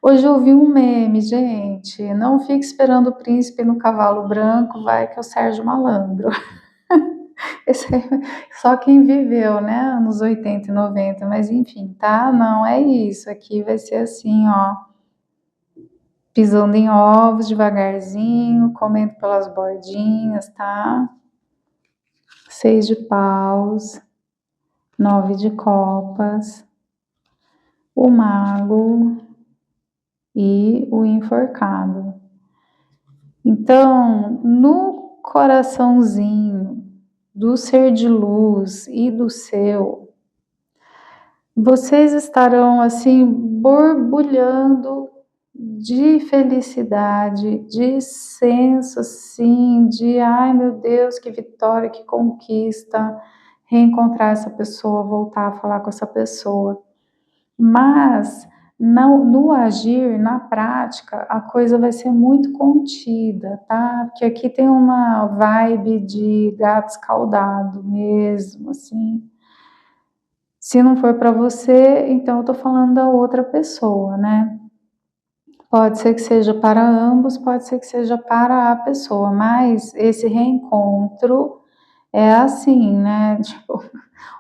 Hoje eu vi um meme, gente. Não fique esperando o príncipe no cavalo branco, vai que é o Sérgio Malandro. Esse aí, só quem viveu, né? Anos 80 e 90, mas enfim, tá? Não é isso. Aqui vai ser assim, ó. Pisando em ovos devagarzinho, comendo pelas bordinhas, tá? 6 de paus, 9 de copas, o mago e o enforcado. Então, no coraçãozinho do ser de luz e do seu, vocês estarão assim borbulhando de felicidade, de senso assim, de ai meu Deus, que vitória, que conquista, reencontrar essa pessoa, voltar a falar com essa pessoa. Mas no agir, na prática, a coisa vai ser muito contida, tá? Porque aqui tem uma vibe de gato escaldado mesmo, assim. Se não for para você, então eu tô falando da outra pessoa, né? Pode ser que seja para ambos, pode ser que seja para a pessoa, mas esse reencontro é assim, né? Tipo,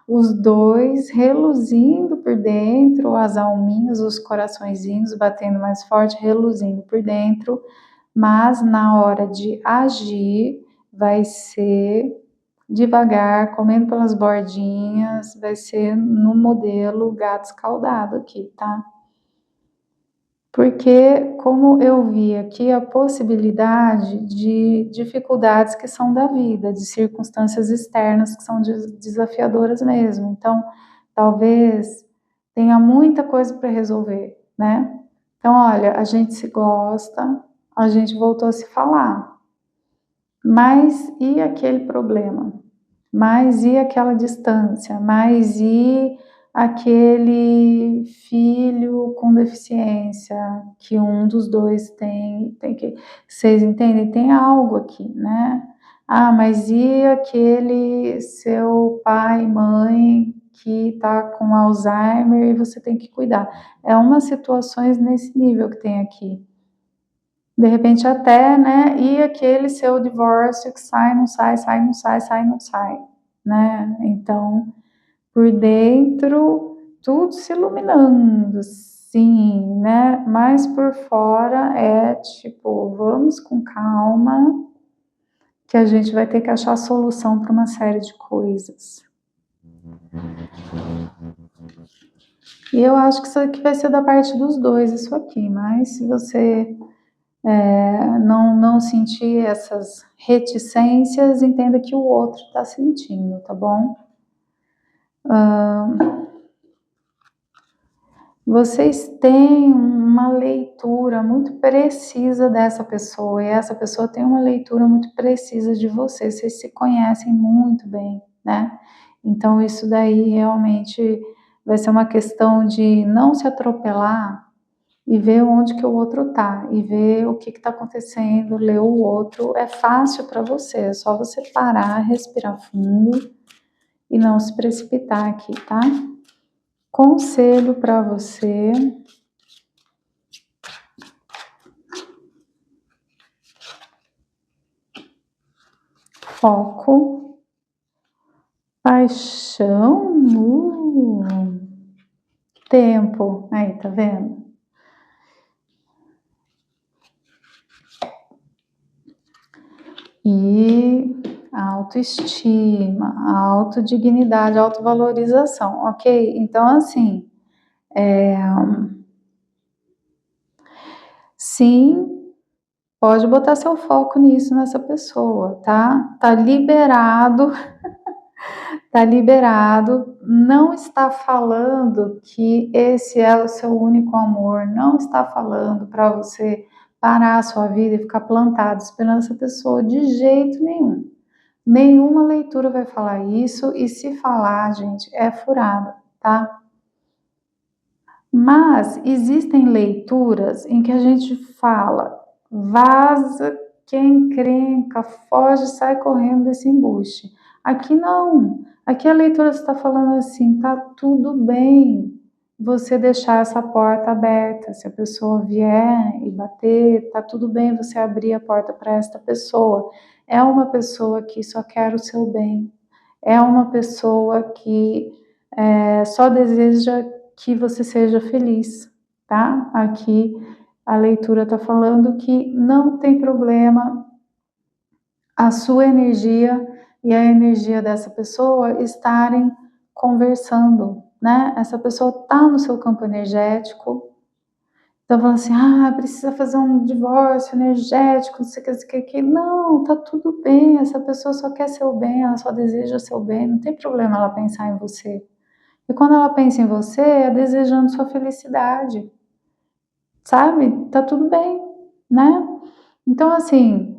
os dois reluzindo por dentro, as alminhas, os coraçõezinhos batendo mais forte, reluzindo por dentro, mas na hora de agir vai ser devagar, comendo pelas bordinhas, vai ser no modelo gato escaldado aqui, tá? Porque, como eu vi aqui, a possibilidade de dificuldades que são da vida, de circunstâncias externas que são desafiadoras mesmo. Então, talvez tenha muita coisa para resolver, né? Então, olha, a gente se gosta, a gente voltou a se falar, mas e aquele problema? Mas e aquela distância? Mas e aquele filho com deficiência que um dos dois tem que, vocês entendem? Tem algo aqui, né? Ah, mas e aquele seu pai, mãe que tá com Alzheimer e você tem que cuidar? É umas situações nesse nível que tem aqui. De repente até, né? E aquele seu divórcio que sai, não sai, sai, não sai, sai, não sai, né? Então, por dentro, tudo se iluminando, sim, né? Mas por fora é tipo, vamos com calma, que a gente vai ter que achar solução para uma série de coisas. E eu acho que isso aqui vai ser da parte dos dois, isso aqui, mas se você não sentir essas reticências, entenda que o outro está sentindo, tá bom? vocês têm uma leitura muito precisa dessa pessoa, e essa pessoa tem uma leitura muito precisa de vocês se conhecem muito bem, né? Então isso daí realmente vai ser uma questão de não se atropelar e ver onde que o outro tá, e ver o que tá acontecendo, ler o outro. É fácil para você, é só você parar, respirar fundo e não se precipitar aqui, tá? Conselho para você: foco, paixão, tempo. Aí, tá vendo? E autoestima, autodignidade, autovalorização, ok? Então, assim, sim, pode botar seu foco nisso, nessa pessoa, tá? Tá liberado. Tá liberado, não está falando que esse é o seu único amor, não está falando para você parar a sua vida e ficar plantado esperando essa pessoa, de jeito nenhum. Nenhuma leitura vai falar isso, e se falar, gente, é furada, tá? Mas existem leituras em que a gente fala: vaza, quem encrenca, foge, sai correndo desse embuste. Aqui não. Aqui a leitura está falando assim: tá tudo bem você deixar essa porta aberta. Se a pessoa vier e bater, tá tudo bem você abrir a porta para esta pessoa. É uma pessoa que só quer o seu bem. É uma pessoa que só deseja que você seja feliz, tá? Aqui a leitura está falando que não tem problema a sua energia e a energia dessa pessoa estarem conversando, né? Essa pessoa está no seu campo energético. Então, falando assim: precisa fazer um divórcio energético, não sei o que. Não, tá tudo bem, essa pessoa só quer seu bem, ela só deseja seu bem, não tem problema ela pensar em você. E quando ela pensa em você, é desejando sua felicidade, sabe? Tá tudo bem, né? Então, assim,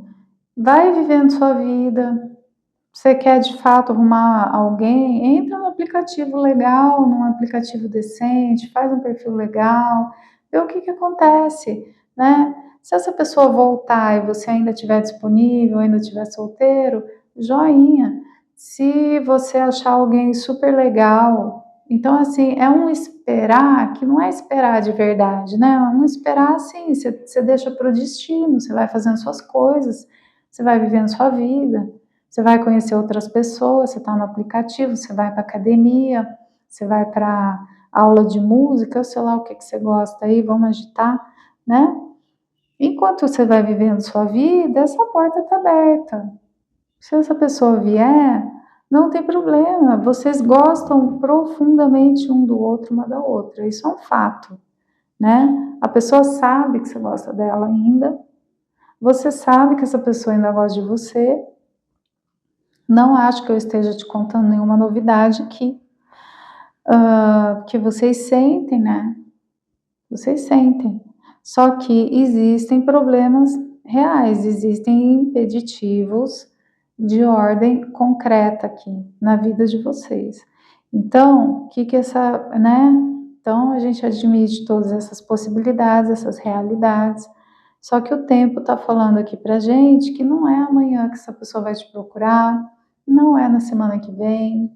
vai vivendo sua vida. Você quer de fato arrumar alguém? Entra num aplicativo legal, num aplicativo decente, faz um perfil legal, vê o que acontece, né? Se essa pessoa voltar e você ainda estiver disponível, ainda estiver solteiro, joinha. Se você achar alguém super legal, então, assim, é um esperar que não é esperar de verdade, né? É um esperar assim, você deixa para o destino, você vai fazendo suas coisas, você vai vivendo sua vida. Você vai conhecer outras pessoas, você está no aplicativo, você vai para academia, você vai para aula de música, sei lá o que você gosta aí, vamos agitar, né? Enquanto você vai vivendo sua vida, essa porta está aberta. Se essa pessoa vier, não tem problema, vocês gostam profundamente um do outro, uma da outra, isso é um fato, né? A pessoa sabe que você gosta dela ainda, você sabe que essa pessoa ainda gosta de você. Não acho que eu esteja te contando nenhuma novidade aqui, porque vocês sentem, né? Vocês sentem. Só que existem problemas reais, existem impeditivos de ordem concreta aqui na vida de vocês. Então, o que essa, né? Então, a gente admite todas essas possibilidades, essas realidades. Só que o tempo está falando aqui pra gente que não é amanhã que essa pessoa vai te procurar, não é na semana que vem.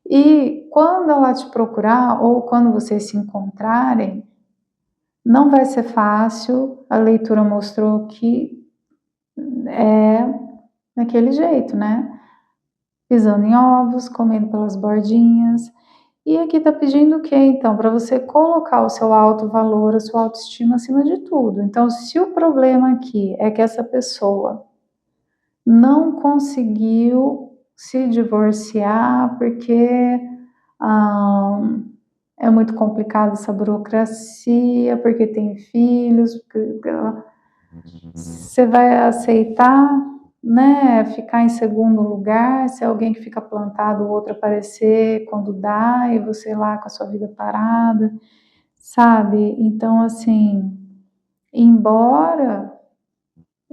E quando ela te procurar ou quando vocês se encontrarem, não vai ser fácil. A leitura mostrou que é daquele jeito, né? Pisando em ovos, comendo pelas bordinhas. E aqui tá pedindo o quê, então? Para você colocar o seu alto valor, a sua autoestima acima de tudo. Então, se o problema aqui é que essa pessoa não conseguiu se divorciar porque é muito complicado essa burocracia, porque tem filhos, você vai aceitar, né, ficar em segundo lugar, se é alguém que fica plantado, o outro aparecer quando dá, e você lá com a sua vida parada. sabe? Então, assim, embora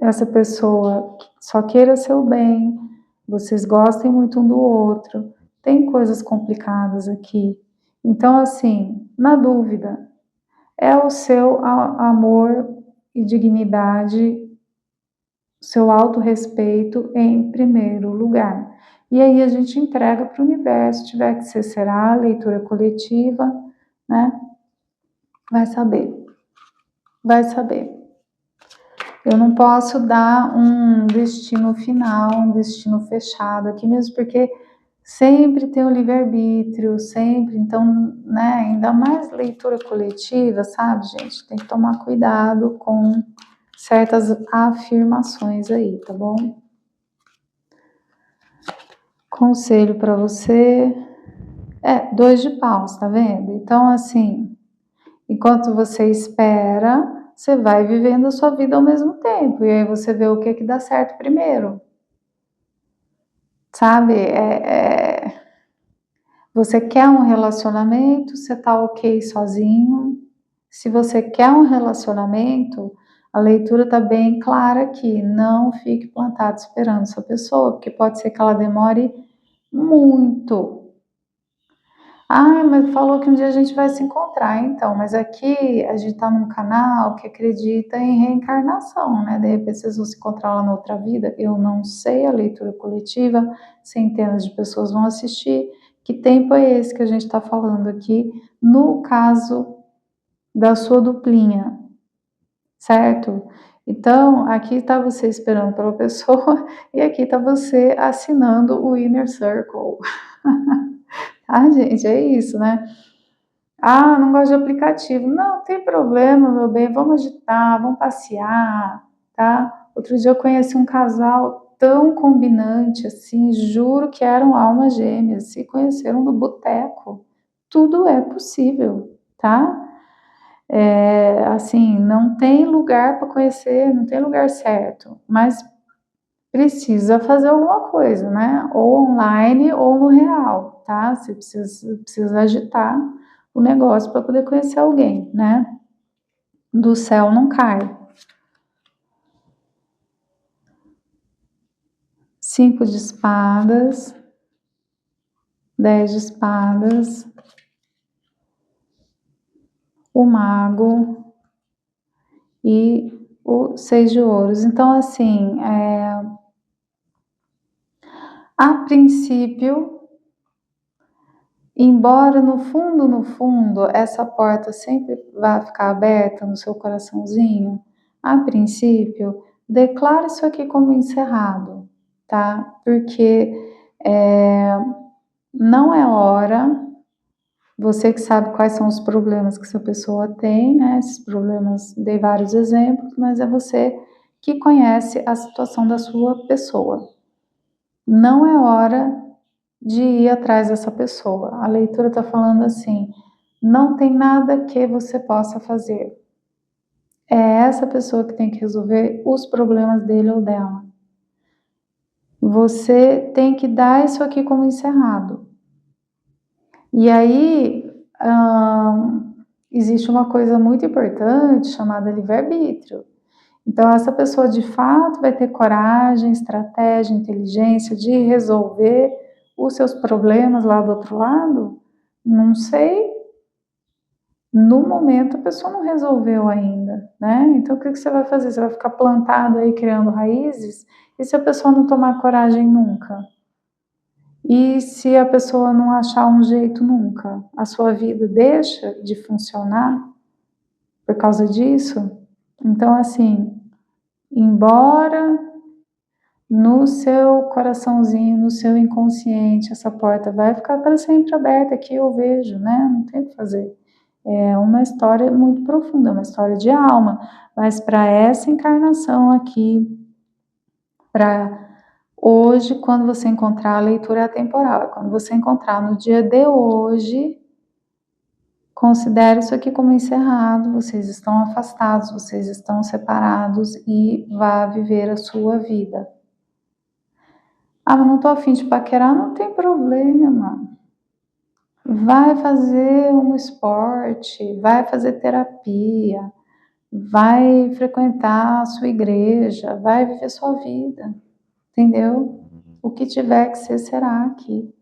essa pessoa só queira seu bem, vocês gostem muito um do outro, tem coisas complicadas aqui. Então, assim, na dúvida, é o seu amor e dignidade, seu autorrespeito em primeiro lugar. E aí a gente entrega para o universo, se tiver que ser, será, leitura coletiva, né? Vai saber, vai saber. Eu não posso dar um destino final, um destino fechado aqui mesmo, porque sempre tem o livre-arbítrio, sempre, então, né, ainda mais leitura coletiva, sabe, gente? Tem que tomar cuidado com certas afirmações aí, tá bom? Conselho para você, 2 de paus, tá vendo? Então, assim, enquanto você espera, você vai vivendo a sua vida ao mesmo tempo, e aí você vê o que dá certo primeiro, sabe? Você quer um relacionamento, você tá ok sozinho. Se você quer um relacionamento, a leitura tá bem clara aqui, não fique plantado esperando essa pessoa, porque pode ser que ela demore muito. Ah, mas falou que um dia a gente vai se encontrar, então, mas aqui a gente tá num canal que acredita em reencarnação, né? De repente vocês vão se encontrar lá na outra vida, eu não sei, a leitura coletiva, centenas de pessoas vão assistir. Que tempo é esse que a gente está falando aqui, no caso da sua duplinha, certo? Então, aqui está você esperando pela pessoa e aqui está você assinando o Inner Circle. Ah, gente, é isso, né? Ah, não gosto de aplicativo. Não, tem problema, meu bem, vamos agitar, vamos passear, tá? Outro dia eu conheci um casal tão combinante, assim, juro que eram almas gêmeas, se conheceram no boteco. Tudo é possível, tá? Assim, não tem lugar para conhecer, não tem lugar certo, mas precisa fazer alguma coisa, né? Ou online ou no real, tá? Você precisa agitar o negócio para poder conhecer alguém, né? Do céu não cai. 5 de espadas, 10 de espadas, o mago e o 6 de ouros. Então, assim, a princípio, embora no fundo, essa porta sempre vá ficar aberta no seu coraçãozinho, a princípio, declare isso aqui como encerrado, tá? Porque não é hora, você que sabe quais são os problemas que essa pessoa tem, né? Esses problemas, dei vários exemplos, mas é você que conhece a situação da sua pessoa. Não é hora de ir atrás dessa pessoa. A leitura está falando assim, não tem nada que você possa fazer. É essa pessoa que tem que resolver os problemas dele ou dela. Você tem que dar isso aqui como encerrado. E aí, existe uma coisa muito importante chamada livre-arbítrio. Então, essa pessoa de fato vai ter coragem, estratégia, inteligência de resolver os seus problemas lá do outro lado? Não sei. No momento, a pessoa não resolveu ainda, né? Então, o que você vai fazer? Você vai ficar plantado aí, criando raízes? E se a pessoa não tomar coragem nunca? E se a pessoa não achar um jeito nunca? A sua vida deixa de funcionar por causa disso? Então, assim, embora no seu coraçãozinho, no seu inconsciente, essa porta vai ficar para sempre aberta, aqui eu vejo, né? Não tem o que fazer. É uma história muito profunda, uma história de alma, mas para essa encarnação aqui, para hoje, quando você encontrar a leitura atemporal, quando você encontrar no dia de hoje, considere isso aqui como encerrado, vocês estão afastados, vocês estão separados e vá viver a sua vida. Ah, mas não tô afim de paquerar, não tem problema, mano. vai fazer um esporte, vai fazer terapia, vai frequentar a sua igreja, vai viver sua vida, entendeu? O que tiver que ser, será aqui.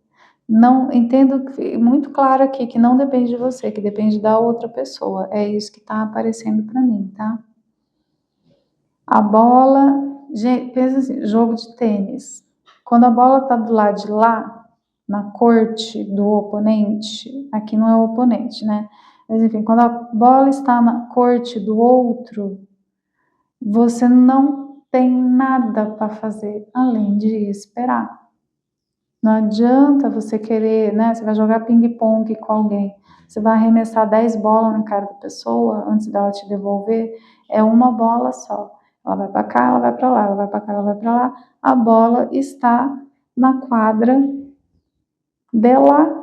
Não entendo muito claro aqui que não depende de você, que depende da outra pessoa. É isso que tá aparecendo para mim, tá? A bola, gente, pensa assim, jogo de tênis. Quando a bola tá do lado de lá, na corte do oponente, aqui não é o oponente, né? Mas enfim, quando a bola está na corte do outro, você não tem nada para fazer além de esperar. Não adianta você querer, né? Você vai jogar ping-pong com alguém, você vai arremessar 10 bolas na cara da pessoa antes dela te devolver, é uma bola só. Ela vai para cá, ela vai para lá, ela vai para cá, ela vai para lá. A bola está na quadra dela.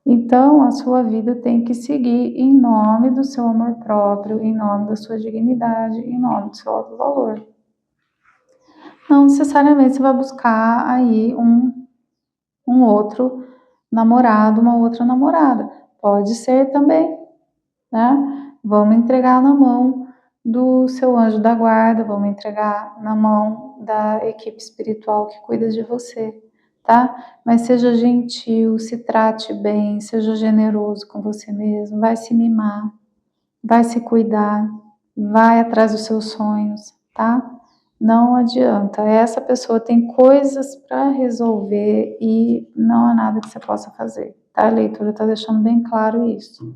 Então, a sua vida tem que seguir em nome do seu amor próprio, em nome da sua dignidade, em nome do seu alto valor. Não necessariamente você vai buscar aí um outro namorado, uma outra namorada. Pode ser também, né? Vamos entregar na mão do seu anjo da guarda, vamos entregar na mão da equipe espiritual que cuida de você, tá? Mas seja gentil, se trate bem, seja generoso com você mesmo, vai se mimar, vai se cuidar, vai atrás dos seus sonhos, tá? Não adianta. Essa pessoa tem coisas para resolver e não há nada que você possa fazer, tá? A leitura está deixando bem claro isso.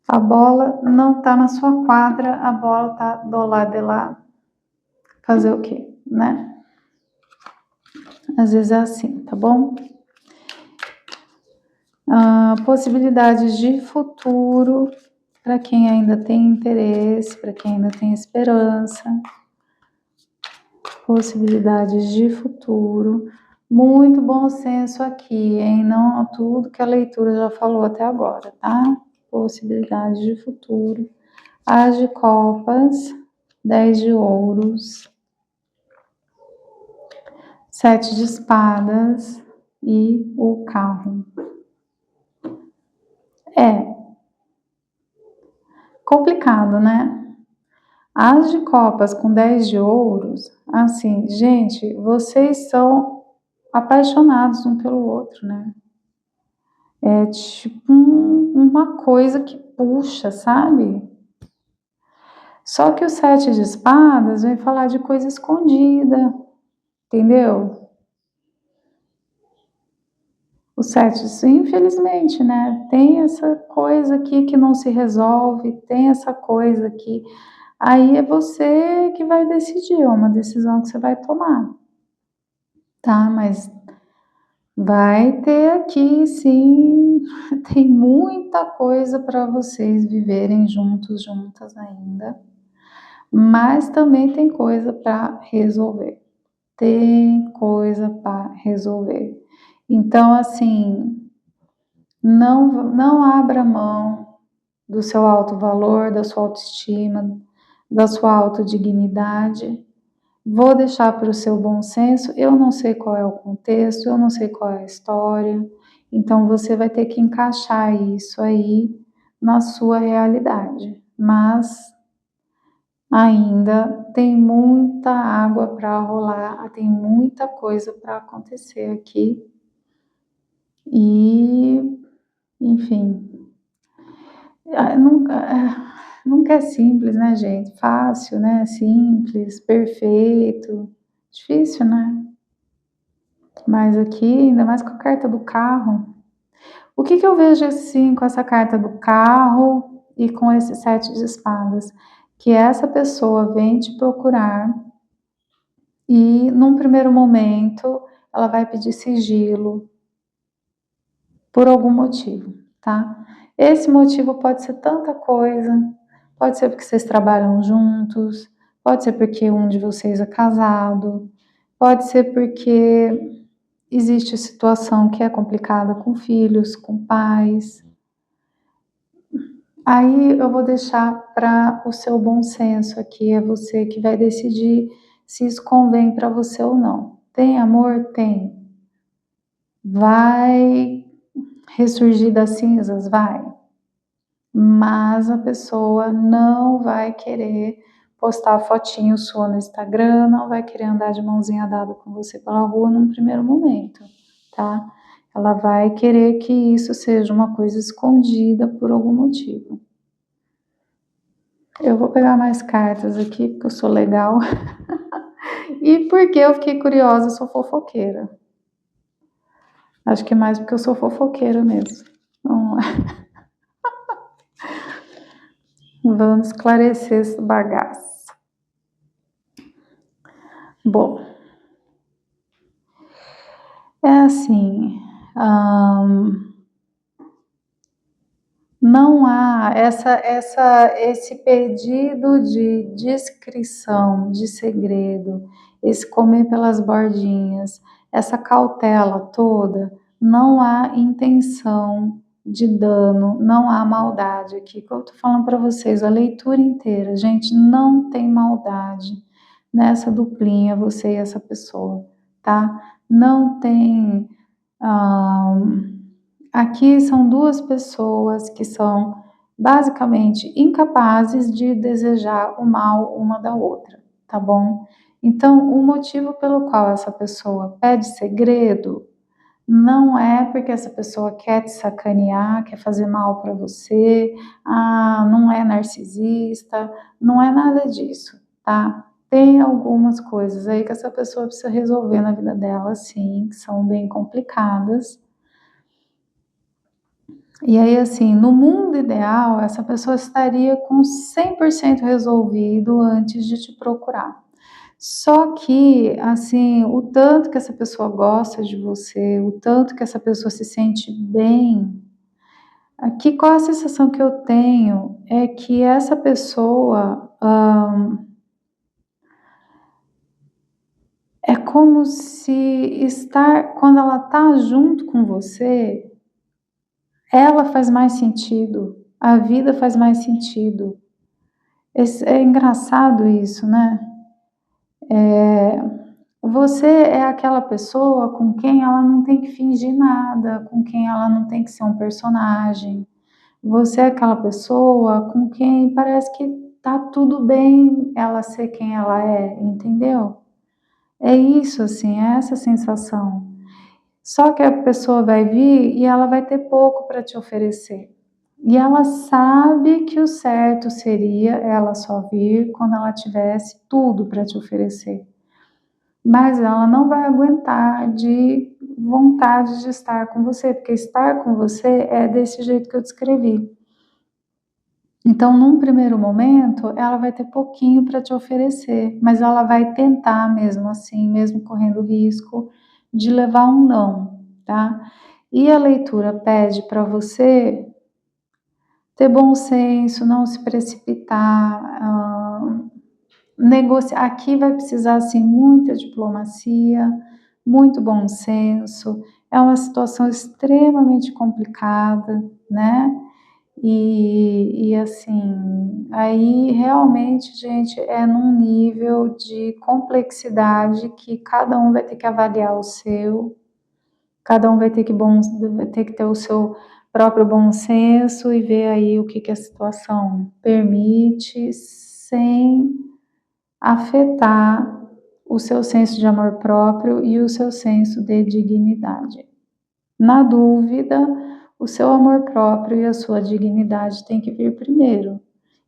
A bola não está na sua quadra, a bola está do lado de lá. Fazer o quê, né? Às vezes é assim, tá bom? Possibilidades de futuro para quem ainda tem interesse, para quem ainda tem esperança. Possibilidades de futuro. Muito bom senso aqui, hein? Não tudo que a leitura já falou até agora, tá? Possibilidades de futuro. As de copas, 10 de ouros, 7 de espadas e o carro. É complicado, né? As de copas com 10 de ouros, assim, gente, vocês são apaixonados um pelo outro, né? É tipo uma coisa que puxa, sabe? Só que o 7 de espadas vem falar de coisa escondida, entendeu? O 7, infelizmente, né? Tem essa coisa aqui que não se resolve, tem essa coisa aqui. Aí é você que vai decidir, é uma decisão que você vai tomar, tá? Mas vai ter aqui, sim, tem muita coisa para vocês viverem juntos, juntas ainda, mas também tem coisa para resolver. Tem coisa para resolver. Então, assim, não abra mão do seu alto valor, da sua autoestima, da sua autodignidade. Vou deixar para o seu bom senso. Eu não sei qual é o contexto, eu não sei qual é a história. Então você vai ter que encaixar isso aí na sua realidade. Mas ainda tem muita água para rolar, tem muita coisa para acontecer aqui. E, enfim, nunca é simples, né, gente? Fácil, né? Simples, perfeito. Difícil, né? Mas aqui, ainda mais com a carta do carro. O que eu vejo assim com essa carta do carro e com esse 7 de espadas? Que essa pessoa vem te procurar e, num primeiro momento, ela vai pedir sigilo por algum motivo, tá? Esse motivo pode ser tanta coisa, pode ser porque vocês trabalham juntos, pode ser porque um de vocês é casado, pode ser porque existe situação que é complicada com filhos, com pais. Aí eu vou deixar para o seu bom senso aqui, é você que vai decidir se isso convém para você ou não. Tem amor? Tem. Vai ressurgir das cinzas? Vai. Mas a pessoa não vai querer postar fotinho sua no Instagram, não vai querer andar de mãozinha dada com você pela rua num primeiro momento, tá? Ela vai querer que isso seja uma coisa escondida por algum motivo. Eu vou pegar mais cartas aqui, porque eu sou legal. E porque eu fiquei curiosa, eu sou fofoqueira. Acho que mais porque eu sou fofoqueira mesmo. Vamos lá. Vamos esclarecer esse bagaço. Bom, é assim, não há esse pedido de discrição, de segredo, esse comer pelas bordinhas, essa cautela toda, não há intenção de dano, não há maldade aqui. Que eu tô falando para vocês, a leitura inteira, gente, não tem maldade nessa duplinha, você e essa pessoa, tá? Não tem. Aqui são duas pessoas que são basicamente incapazes de desejar o mal uma da outra, tá bom? Então, o motivo pelo qual essa pessoa pede segredo não é porque essa pessoa quer te sacanear, quer fazer mal para você, não é narcisista, não é nada disso, tá? Tem algumas coisas aí que essa pessoa precisa resolver na vida dela, sim, que são bem complicadas. E aí, assim, no mundo ideal, essa pessoa estaria com 100% resolvido antes de te procurar. Só que, assim, o tanto que essa pessoa gosta de você, o tanto que essa pessoa se sente bem, aqui qual a sensação que eu tenho é que essa pessoa é como se quando ela tá junto com você, ela faz mais sentido, a vida faz mais sentido. É engraçado isso, né? Você é aquela pessoa com quem ela não tem que fingir nada, com quem ela não tem que ser um personagem. Você é aquela pessoa com quem parece que tá tudo bem ela ser quem ela é, entendeu? É isso, assim, é essa sensação. Só que a pessoa vai vir e ela vai ter pouco para te oferecer. E ela sabe que o certo seria ela só vir quando ela tivesse tudo para te oferecer. Mas ela não vai aguentar de vontade de estar com você, porque estar com você é desse jeito que eu descrevi. Então, num primeiro momento, ela vai ter pouquinho para te oferecer, mas ela vai tentar mesmo assim, mesmo correndo risco de levar um não, tá? E a leitura pede para você ter bom senso, não se precipitar, negociar. Aqui vai precisar assim muita diplomacia, muito bom senso. É uma situação extremamente complicada, né? E assim, aí realmente, gente, é num nível de complexidade que cada um vai ter que avaliar o seu, cada um vai ter que ter o seu próprio bom senso e ver aí o que a situação permite, sem afetar o seu senso de amor próprio e o seu senso de dignidade. Na dúvida, o seu amor próprio e a sua dignidade tem que vir primeiro.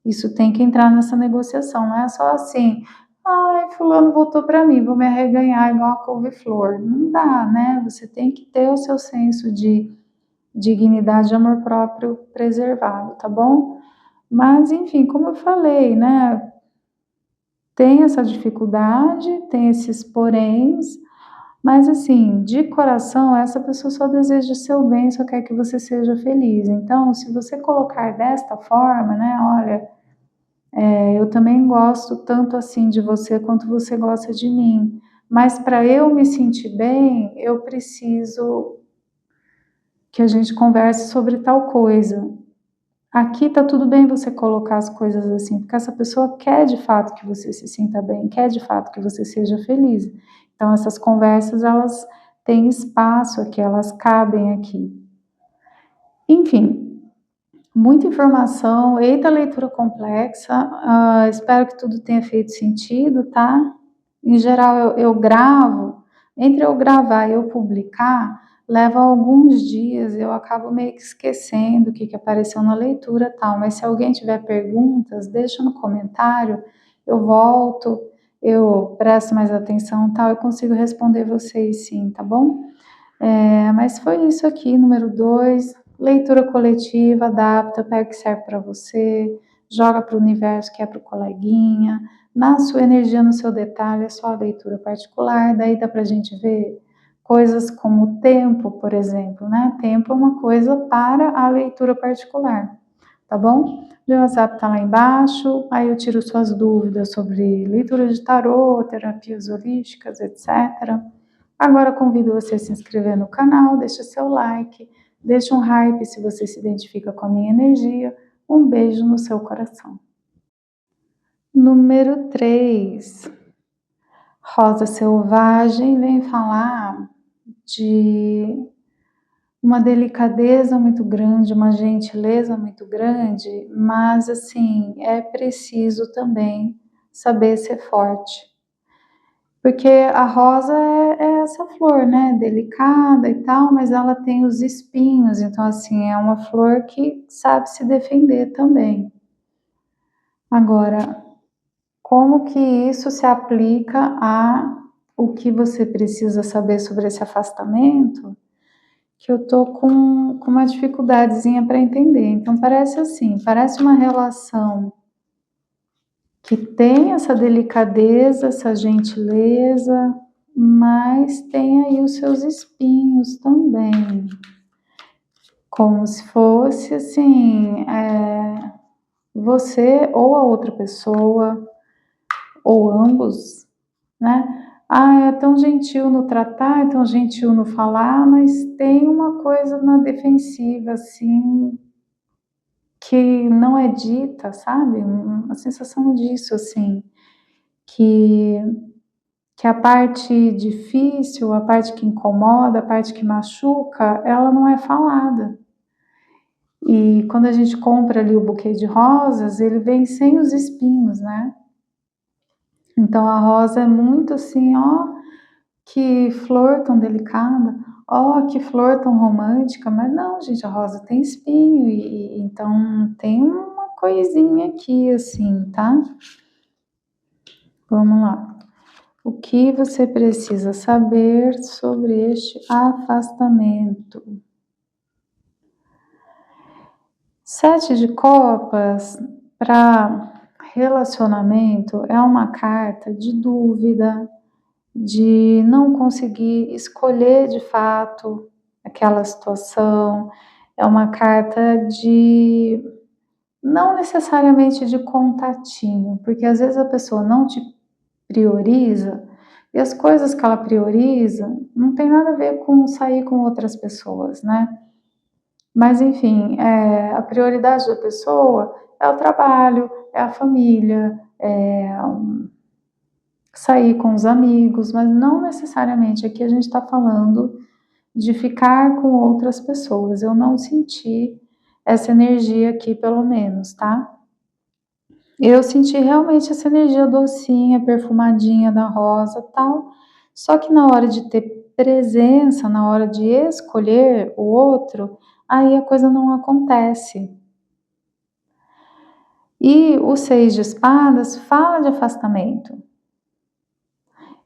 Isso tem que entrar nessa negociação, não é só assim, ai, fulano voltou para mim, vou me arreganhar igual a couve-flor. Não dá, né? Você tem que ter o seu senso de dignidade e amor próprio preservado, tá bom? Mas, enfim, como eu falei, né? Tem essa dificuldade, tem esses poréns, mas assim, de coração, essa pessoa só deseja o seu bem, só quer que você seja feliz. Então, se você colocar desta forma, né, olha, eu também gosto tanto assim de você quanto você gosta de mim, mas para eu me sentir bem, eu preciso que a gente converse sobre tal coisa. Aqui tá tudo bem você colocar as coisas assim, porque essa pessoa quer de fato que você se sinta bem, quer de fato que você seja feliz. Então, essas conversas, elas tem espaço aqui, elas cabem aqui. Enfim, muita informação, eita leitura complexa, espero que tudo tenha feito sentido, tá? Em geral eu gravo, entre eu gravar e eu publicar, leva alguns dias, eu acabo meio que esquecendo o que apareceu na leitura e tal, mas se alguém tiver perguntas, deixa no comentário, eu volto, eu presto mais atenção e tal, eu consigo responder vocês sim, tá bom? Mas foi isso aqui, número 2, leitura coletiva, adapta, pega o que serve para você, joga para o universo que é para o coleguinha, na sua energia, no seu detalhe, é só a leitura particular, daí dá para a gente ver coisas como tempo, por exemplo, né? Tempo é uma coisa para a leitura particular, tá bom? Meu WhatsApp tá lá embaixo, aí eu tiro suas dúvidas sobre leitura de tarô, terapias holísticas, etc. Agora convido você a se inscrever no canal, deixa seu like, deixa um hype se você se identifica com a minha energia. Um beijo no seu coração. Número 3. Rosa Selvagem vem falar de uma delicadeza muito grande, uma gentileza muito grande, mas assim, é preciso também saber ser forte. Porque a rosa é essa flor, né? Delicada e tal, mas ela tem os espinhos, então, assim, é uma flor que sabe se defender também. Agora, como que isso se aplica a o que você precisa saber sobre esse afastamento? Que eu tô com uma dificuldadezinha para entender. Então, parece assim, parece uma relação que tem essa delicadeza, essa gentileza, mas tem aí os seus espinhos também, como se fosse assim, você ou a outra pessoa, ou ambos, né? É tão gentil no tratar, é tão gentil no falar, mas tem uma coisa na defensiva, assim, que não é dita, sabe? Uma sensação disso, assim, que a parte difícil, a parte que incomoda, a parte que machuca, ela não é falada. E quando a gente compra ali o buquê de rosas, ele vem sem os espinhos, né? Então a rosa é muito assim, ó, que flor tão delicada, ó, que flor tão romântica, mas não, gente, a rosa tem espinho e então tem uma coisinha aqui assim, tá? Vamos lá. O que você precisa saber sobre este afastamento? 7 de copas para relacionamento é uma carta de dúvida, de não conseguir escolher de fato aquela situação, é uma carta de não necessariamente de contatinho, porque às vezes a pessoa não te prioriza e as coisas que ela prioriza não tem nada a ver com sair com outras pessoas, né? Mas enfim, a prioridade da pessoa é o trabalho, é a família, sair com os amigos, mas não necessariamente aqui a gente está falando de ficar com outras pessoas. Eu não senti essa energia aqui, pelo menos, tá? Eu senti realmente essa energia docinha, perfumadinha da rosa, tal. Só que na hora de ter presença, na hora de escolher o outro, aí a coisa não acontece. E o 6 de espadas fala de afastamento.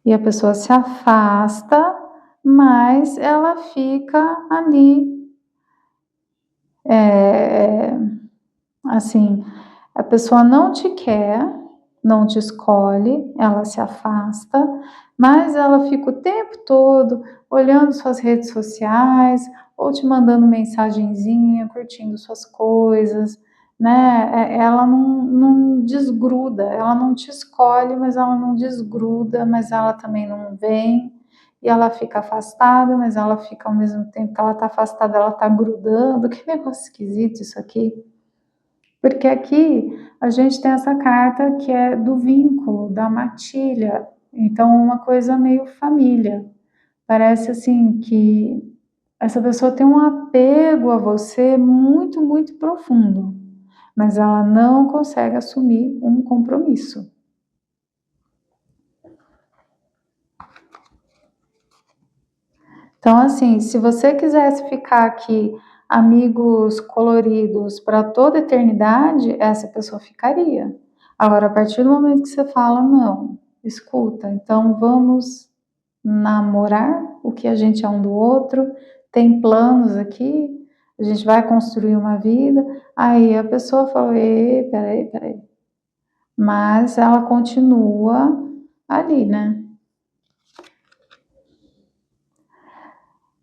E a pessoa se afasta, mas ela fica ali, assim, a pessoa não te quer, não te escolhe, ela se afasta, mas ela fica o tempo todo olhando suas redes sociais, ou te mandando mensagenzinha, curtindo suas coisas, né? Ela não desgruda, ela não te escolhe, mas ela não desgruda, mas ela também não vem, e ela fica afastada, mas ela fica ao mesmo tempo que ela tá afastada, ela tá grudando. Que negócio esquisito isso aqui. Porque aqui a gente tem essa carta que é do vínculo, da matilha, então uma coisa meio família, Parece assim que essa pessoa tem um apego a você muito, muito profundo, mas ela não consegue assumir um compromisso. Então, assim, se você quisesse ficar aqui amigos coloridos para toda a eternidade, essa pessoa ficaria. Agora, a partir do momento que você fala, não, escuta, então vamos namorar o que a gente é um do outro, tem planos aqui, a gente vai construir uma vida. Aí a pessoa fala, ei, peraí. Mas ela continua ali, né?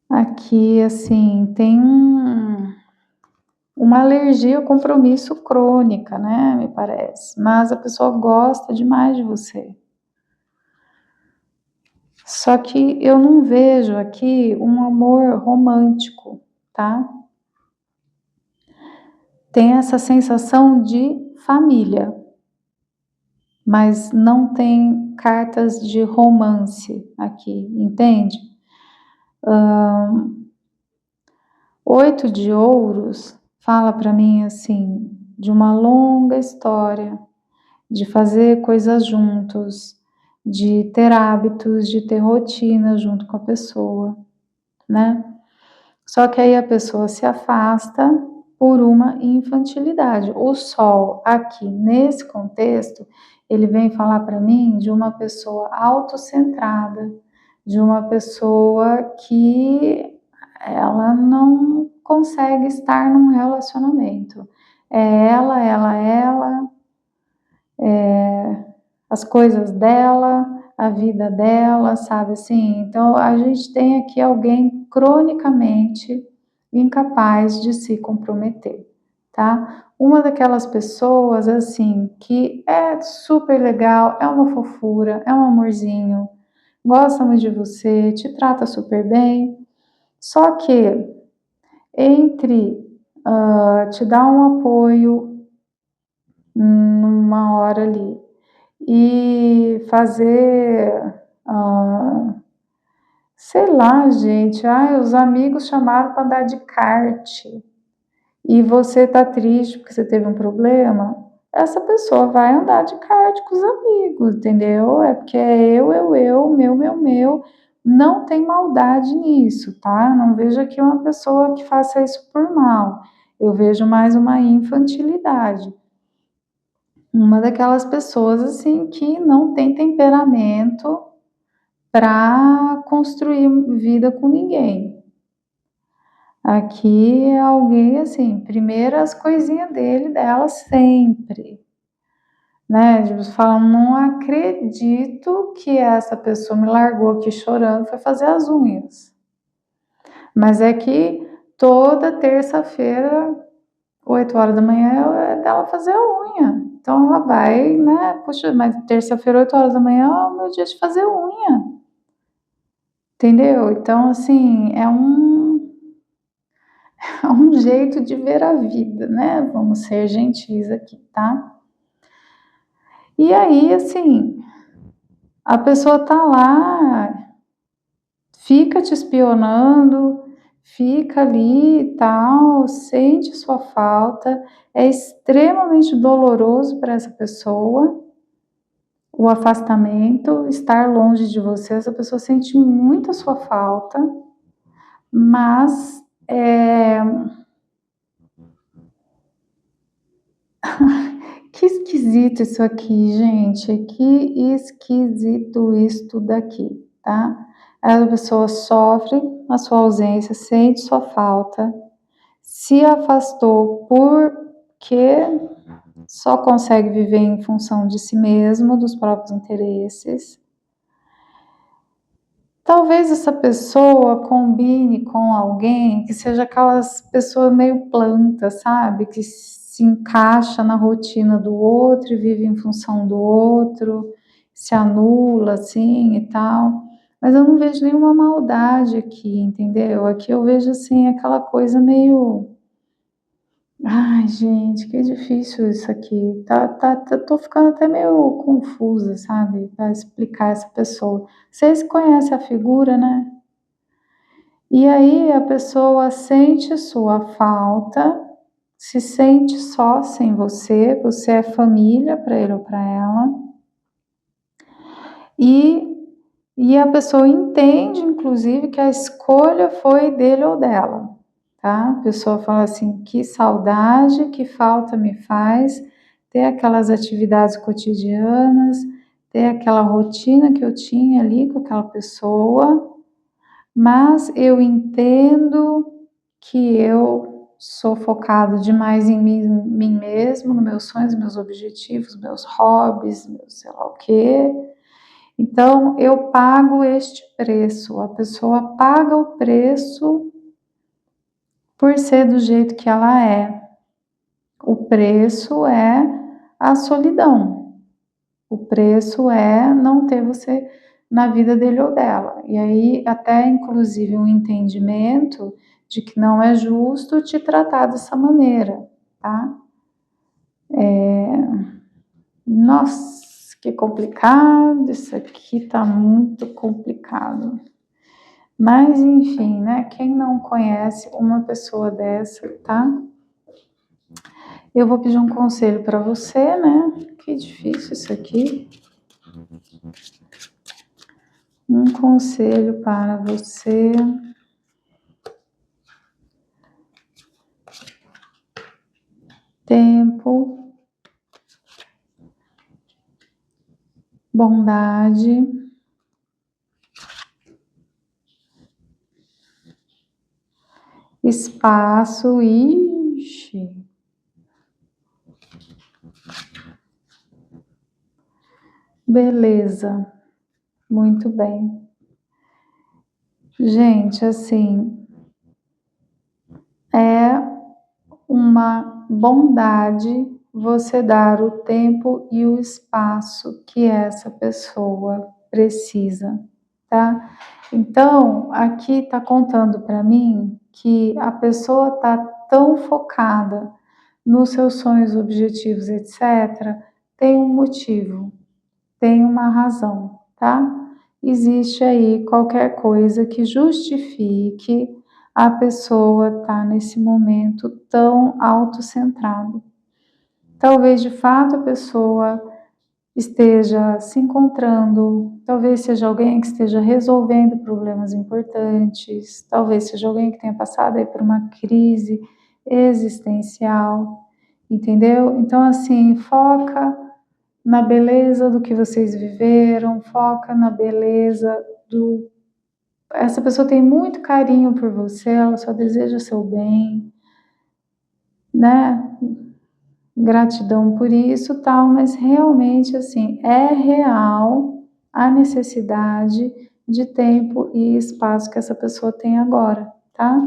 Aqui, assim, tem uma alergia ao compromisso crônica, né? Me parece. Mas a pessoa gosta demais de você. Só que eu não vejo aqui um amor romântico, tá? Tem essa sensação de família, mas não tem cartas de romance aqui, entende? 8 de ouros fala para mim assim, de uma longa história, de fazer coisas juntos, de ter hábitos, de ter rotina junto com a pessoa, né? Só que aí a pessoa se afasta por uma infantilidade. O sol aqui nesse contexto, ele vem falar para mim de uma pessoa autocentrada, de uma pessoa que ela não consegue estar num relacionamento. É ela, as coisas dela, a vida dela, sabe assim? Então a gente tem aqui alguém cronicamente incapaz de se comprometer, tá? Uma daquelas pessoas assim que é super legal, é uma fofura, é um amorzinho, gosta muito de você, te trata super bem, só que entre te dar um apoio numa hora ali e fazer, sei lá, gente, os amigos chamaram para andar de kart e você tá triste porque você teve um problema, essa pessoa vai andar de kart com os amigos, entendeu? É porque é eu, meu. Não tem maldade nisso, tá? Não vejo aqui uma pessoa que faça isso por mal. Eu vejo mais uma infantilidade. Uma daquelas pessoas assim que não tem temperamento para construir vida com ninguém. Aqui é alguém assim, primeiro as coisinhas dela sempre, né? Você fala, não acredito que essa pessoa me largou aqui chorando, foi fazer as unhas. Mas é que toda terça-feira, 8 horas da manhã, é dela fazer a unha. Então ela vai, né? Puxa, mas terça-feira, 8 horas da manhã, é o meu dia de fazer unha. Entendeu? Então, assim, é um jeito de ver a vida, né? Vamos ser gentis aqui, tá? E aí, assim, a pessoa tá lá, fica te espionando, fica ali e tal, sente sua falta, é extremamente doloroso para essa pessoa o afastamento, estar longe de você, essa pessoa sente muito a sua falta, mas que esquisito isso aqui, gente. Que esquisito isto daqui, tá? A pessoa sofre a sua ausência, sente sua falta, se afastou porque só consegue viver em função de si mesmo, dos próprios interesses. Talvez essa pessoa combine com alguém que seja aquelas pessoas meio planta, sabe? Que se encaixa na rotina do outro e vive em função do outro, se anula assim e tal. Mas eu não vejo nenhuma maldade aqui, entendeu? Aqui eu vejo assim aquela coisa meio. Ai, gente, que difícil isso aqui. Tô ficando até meio confusa, sabe? Para explicar essa pessoa. Vocês conhecem a figura, né? E aí a pessoa sente sua falta, se sente só sem você, você é família para ele ou para ela. E a pessoa entende, inclusive, que a escolha foi dele ou dela, tá? A pessoa fala assim, que saudade, que falta me faz ter aquelas atividades cotidianas, ter aquela rotina que eu tinha ali com aquela pessoa, mas eu entendo que eu sou focado demais em mim mesmo, nos meus sonhos, meus objetivos, meus hobbies, meu sei lá o quê. Então, eu pago este preço. A pessoa paga o preço por ser do jeito que ela é. O preço é a solidão. O preço é não ter você na vida dele ou dela. E aí, até inclusive, um entendimento de que não é justo te tratar dessa maneira, tá? Nossa, que complicado, isso aqui tá muito complicado. Mas, enfim, né? Quem não conhece uma pessoa dessa, tá? Eu vou pedir um conselho para você, né? Que difícil isso aqui. Um conselho para você. Tempo, bondade, espaço, ixi. Beleza, muito bem. Gente, assim, é uma bondade você dar o tempo e o espaço que essa pessoa precisa, tá? Então, aqui tá contando para mim que a pessoa tá tão focada nos seus sonhos, objetivos, etc., tem um motivo, tem uma razão, tá? Existe aí qualquer coisa que justifique a pessoa estar nesse momento tão autocentrado. Talvez de fato a pessoa esteja se encontrando, talvez seja alguém que esteja resolvendo problemas importantes, talvez seja alguém que tenha passado aí por uma crise existencial, entendeu? Então, assim, foca na beleza do que vocês viveram, foca na beleza do. Essa pessoa tem muito carinho por você, ela só deseja seu bem, né? Gratidão por isso, tal, mas realmente, assim, é real a necessidade de tempo e espaço que essa pessoa tem agora, tá?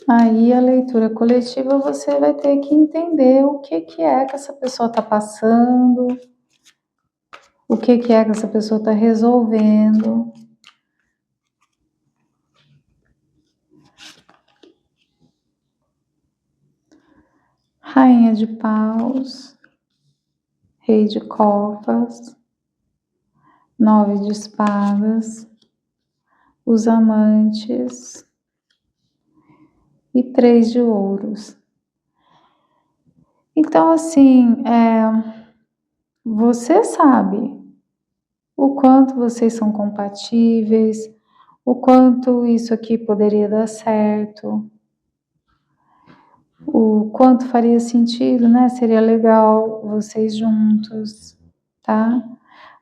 Aí a leitura coletiva você vai ter que entender o que é que essa pessoa está passando, o que é que essa pessoa está resolvendo. Rainha de Paus, Rei de Copas, 9 de Espadas, os Amantes e 3 de Ouros. Então, assim, você sabe o quanto vocês são compatíveis, o quanto isso aqui poderia dar certo, o quanto faria sentido, né? Seria legal vocês juntos, tá?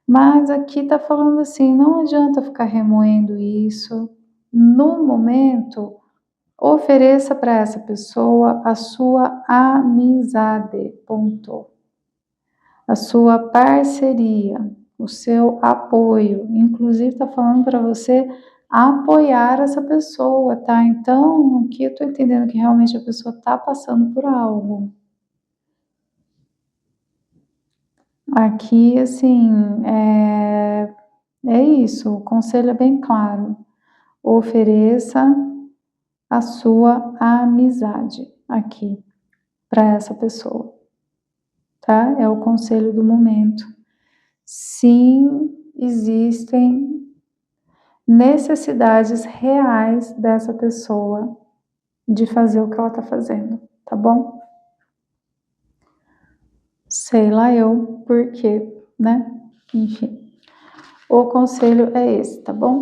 Mas aqui tá falando assim, não adianta ficar remoendo isso. No momento, ofereça para essa pessoa a sua amizade, ponto. A sua parceria, o seu apoio. Inclusive, está falando para você apoiar essa pessoa, tá? Então, aqui eu tô entendendo que realmente a pessoa tá passando por algo. Aqui, assim, é isso, o conselho é bem claro. Ofereça a sua amizade aqui para essa pessoa, tá? É o conselho do momento. Sim, existem necessidades reais dessa pessoa de fazer o que ela tá fazendo, tá bom? Sei lá eu por quê, né? Enfim, o conselho é esse, tá bom?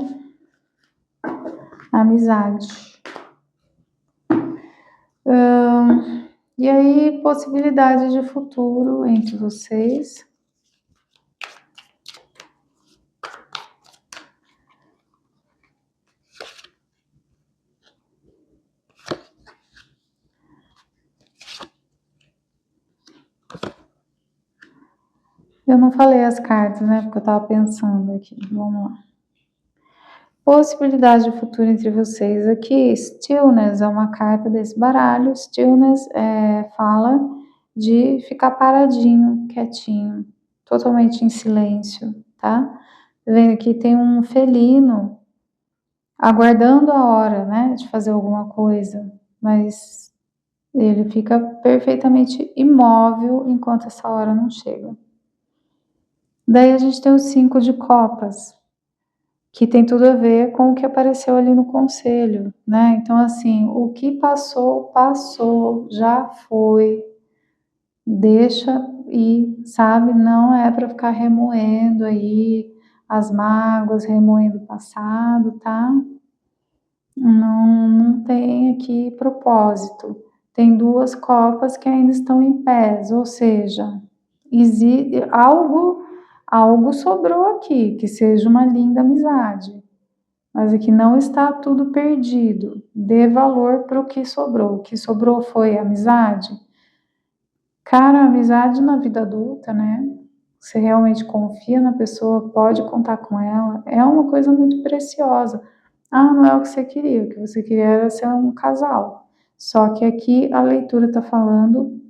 Amizade. E aí, possibilidade de futuro entre vocês. Eu não falei as cartas, né? Porque eu tava pensando aqui. Vamos lá. Possibilidade de futuro entre vocês aqui. Stillness é uma carta desse baralho. Stillness fala de ficar paradinho, quietinho, totalmente em silêncio, tá? Tá vendo que tem um felino aguardando a hora, né, de fazer alguma coisa, mas ele fica perfeitamente imóvel enquanto essa hora não chega. Daí a gente tem o 5 de copas, que tem tudo a ver com o que apareceu ali no conselho, né? Então, assim, o que passou, passou, já foi, deixa ir, sabe? Não é para ficar remoendo aí as mágoas, remoendo o passado, tá? Não tem aqui propósito. Tem 2 copas que ainda estão em pés, ou seja, algo sobrou aqui, que seja uma linda amizade. Mas aqui não está tudo perdido. Dê valor para o que sobrou. O que sobrou foi amizade. Cara, amizade na vida adulta, né? Você realmente confia na pessoa, pode contar com ela, é uma coisa muito preciosa. Ah, não é o que você queria, o que você queria era ser um casal. Só que aqui a leitura está falando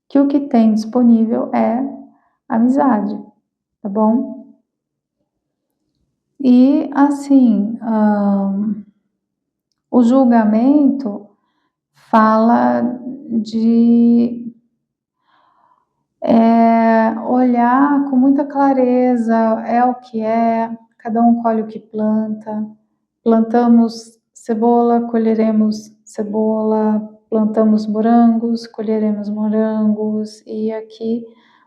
que o que tem disponível é amizade, tá bom? E assim, o julgamento fala de olhar com muita clareza, é o que é, cada um colhe o que planta. Plantamos cebola, colheremos cebola, plantamos morangos, colheremos morangos, e aqui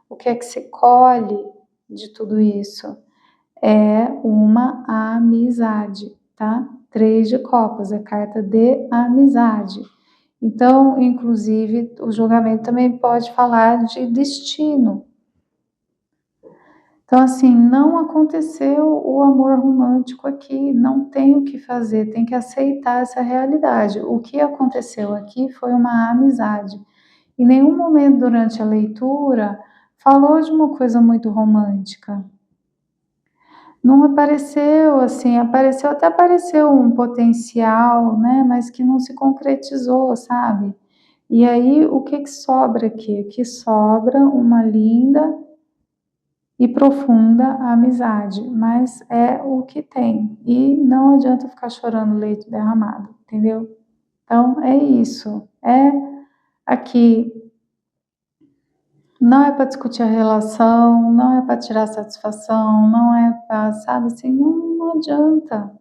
o que é que se colhe de tudo isso? É uma amizade, tá? 3 de copas, é carta de amizade. Então, inclusive, o julgamento também pode falar de destino. Então, assim, não aconteceu o amor romântico aqui, não tem o que fazer, tem que aceitar essa realidade. O que aconteceu aqui foi uma amizade. Em nenhum momento durante a leitura falou de uma coisa muito romântica. Não apareceu, assim, até apareceu um potencial, né, mas que não se concretizou, sabe? E aí, o que sobra aqui? Aqui sobra uma linda e profunda amizade, mas é o que tem. E não adianta ficar chorando leite derramado, entendeu? Então, é isso. Aqui, não é para discutir a relação, não é para tirar satisfação, não é para, sabe assim, não adianta.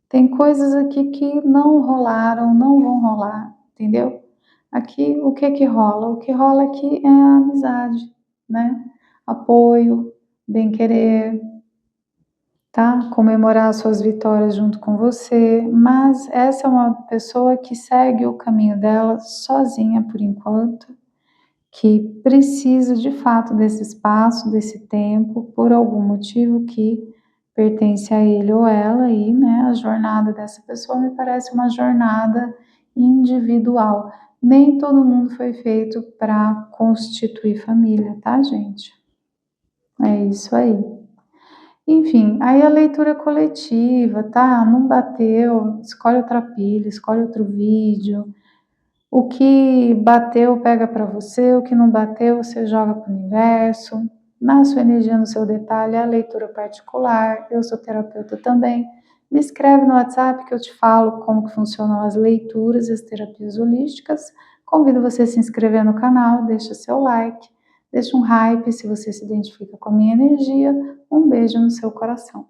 Tem coisas aqui que não rolaram, não vão rolar, entendeu? Aqui, o que rola? O que rola aqui é a amizade, né? Apoio, bem-querer, tá? Comemorar suas vitórias junto com você, mas essa é uma pessoa que segue o caminho dela sozinha por enquanto, que precisa de fato desse espaço, desse tempo, por algum motivo que pertence a ele ou ela, e, né, a jornada dessa pessoa me parece uma jornada individual. Nem todo mundo foi feito para constituir família, tá, gente? É isso aí. Enfim, aí a leitura coletiva, tá? Não bateu, escolhe outra pilha, escolhe outro vídeo. O que bateu, pega para você, o que não bateu, você joga para o universo. Na sua energia, no seu detalhe, a leitura particular. Eu sou terapeuta também. Me escreve no WhatsApp que eu te falo como que funcionam as leituras e as terapias holísticas. Convido você a se inscrever no canal, deixa seu like. Deixa um hype se você se identifica com a minha energia. Um beijo no seu coração.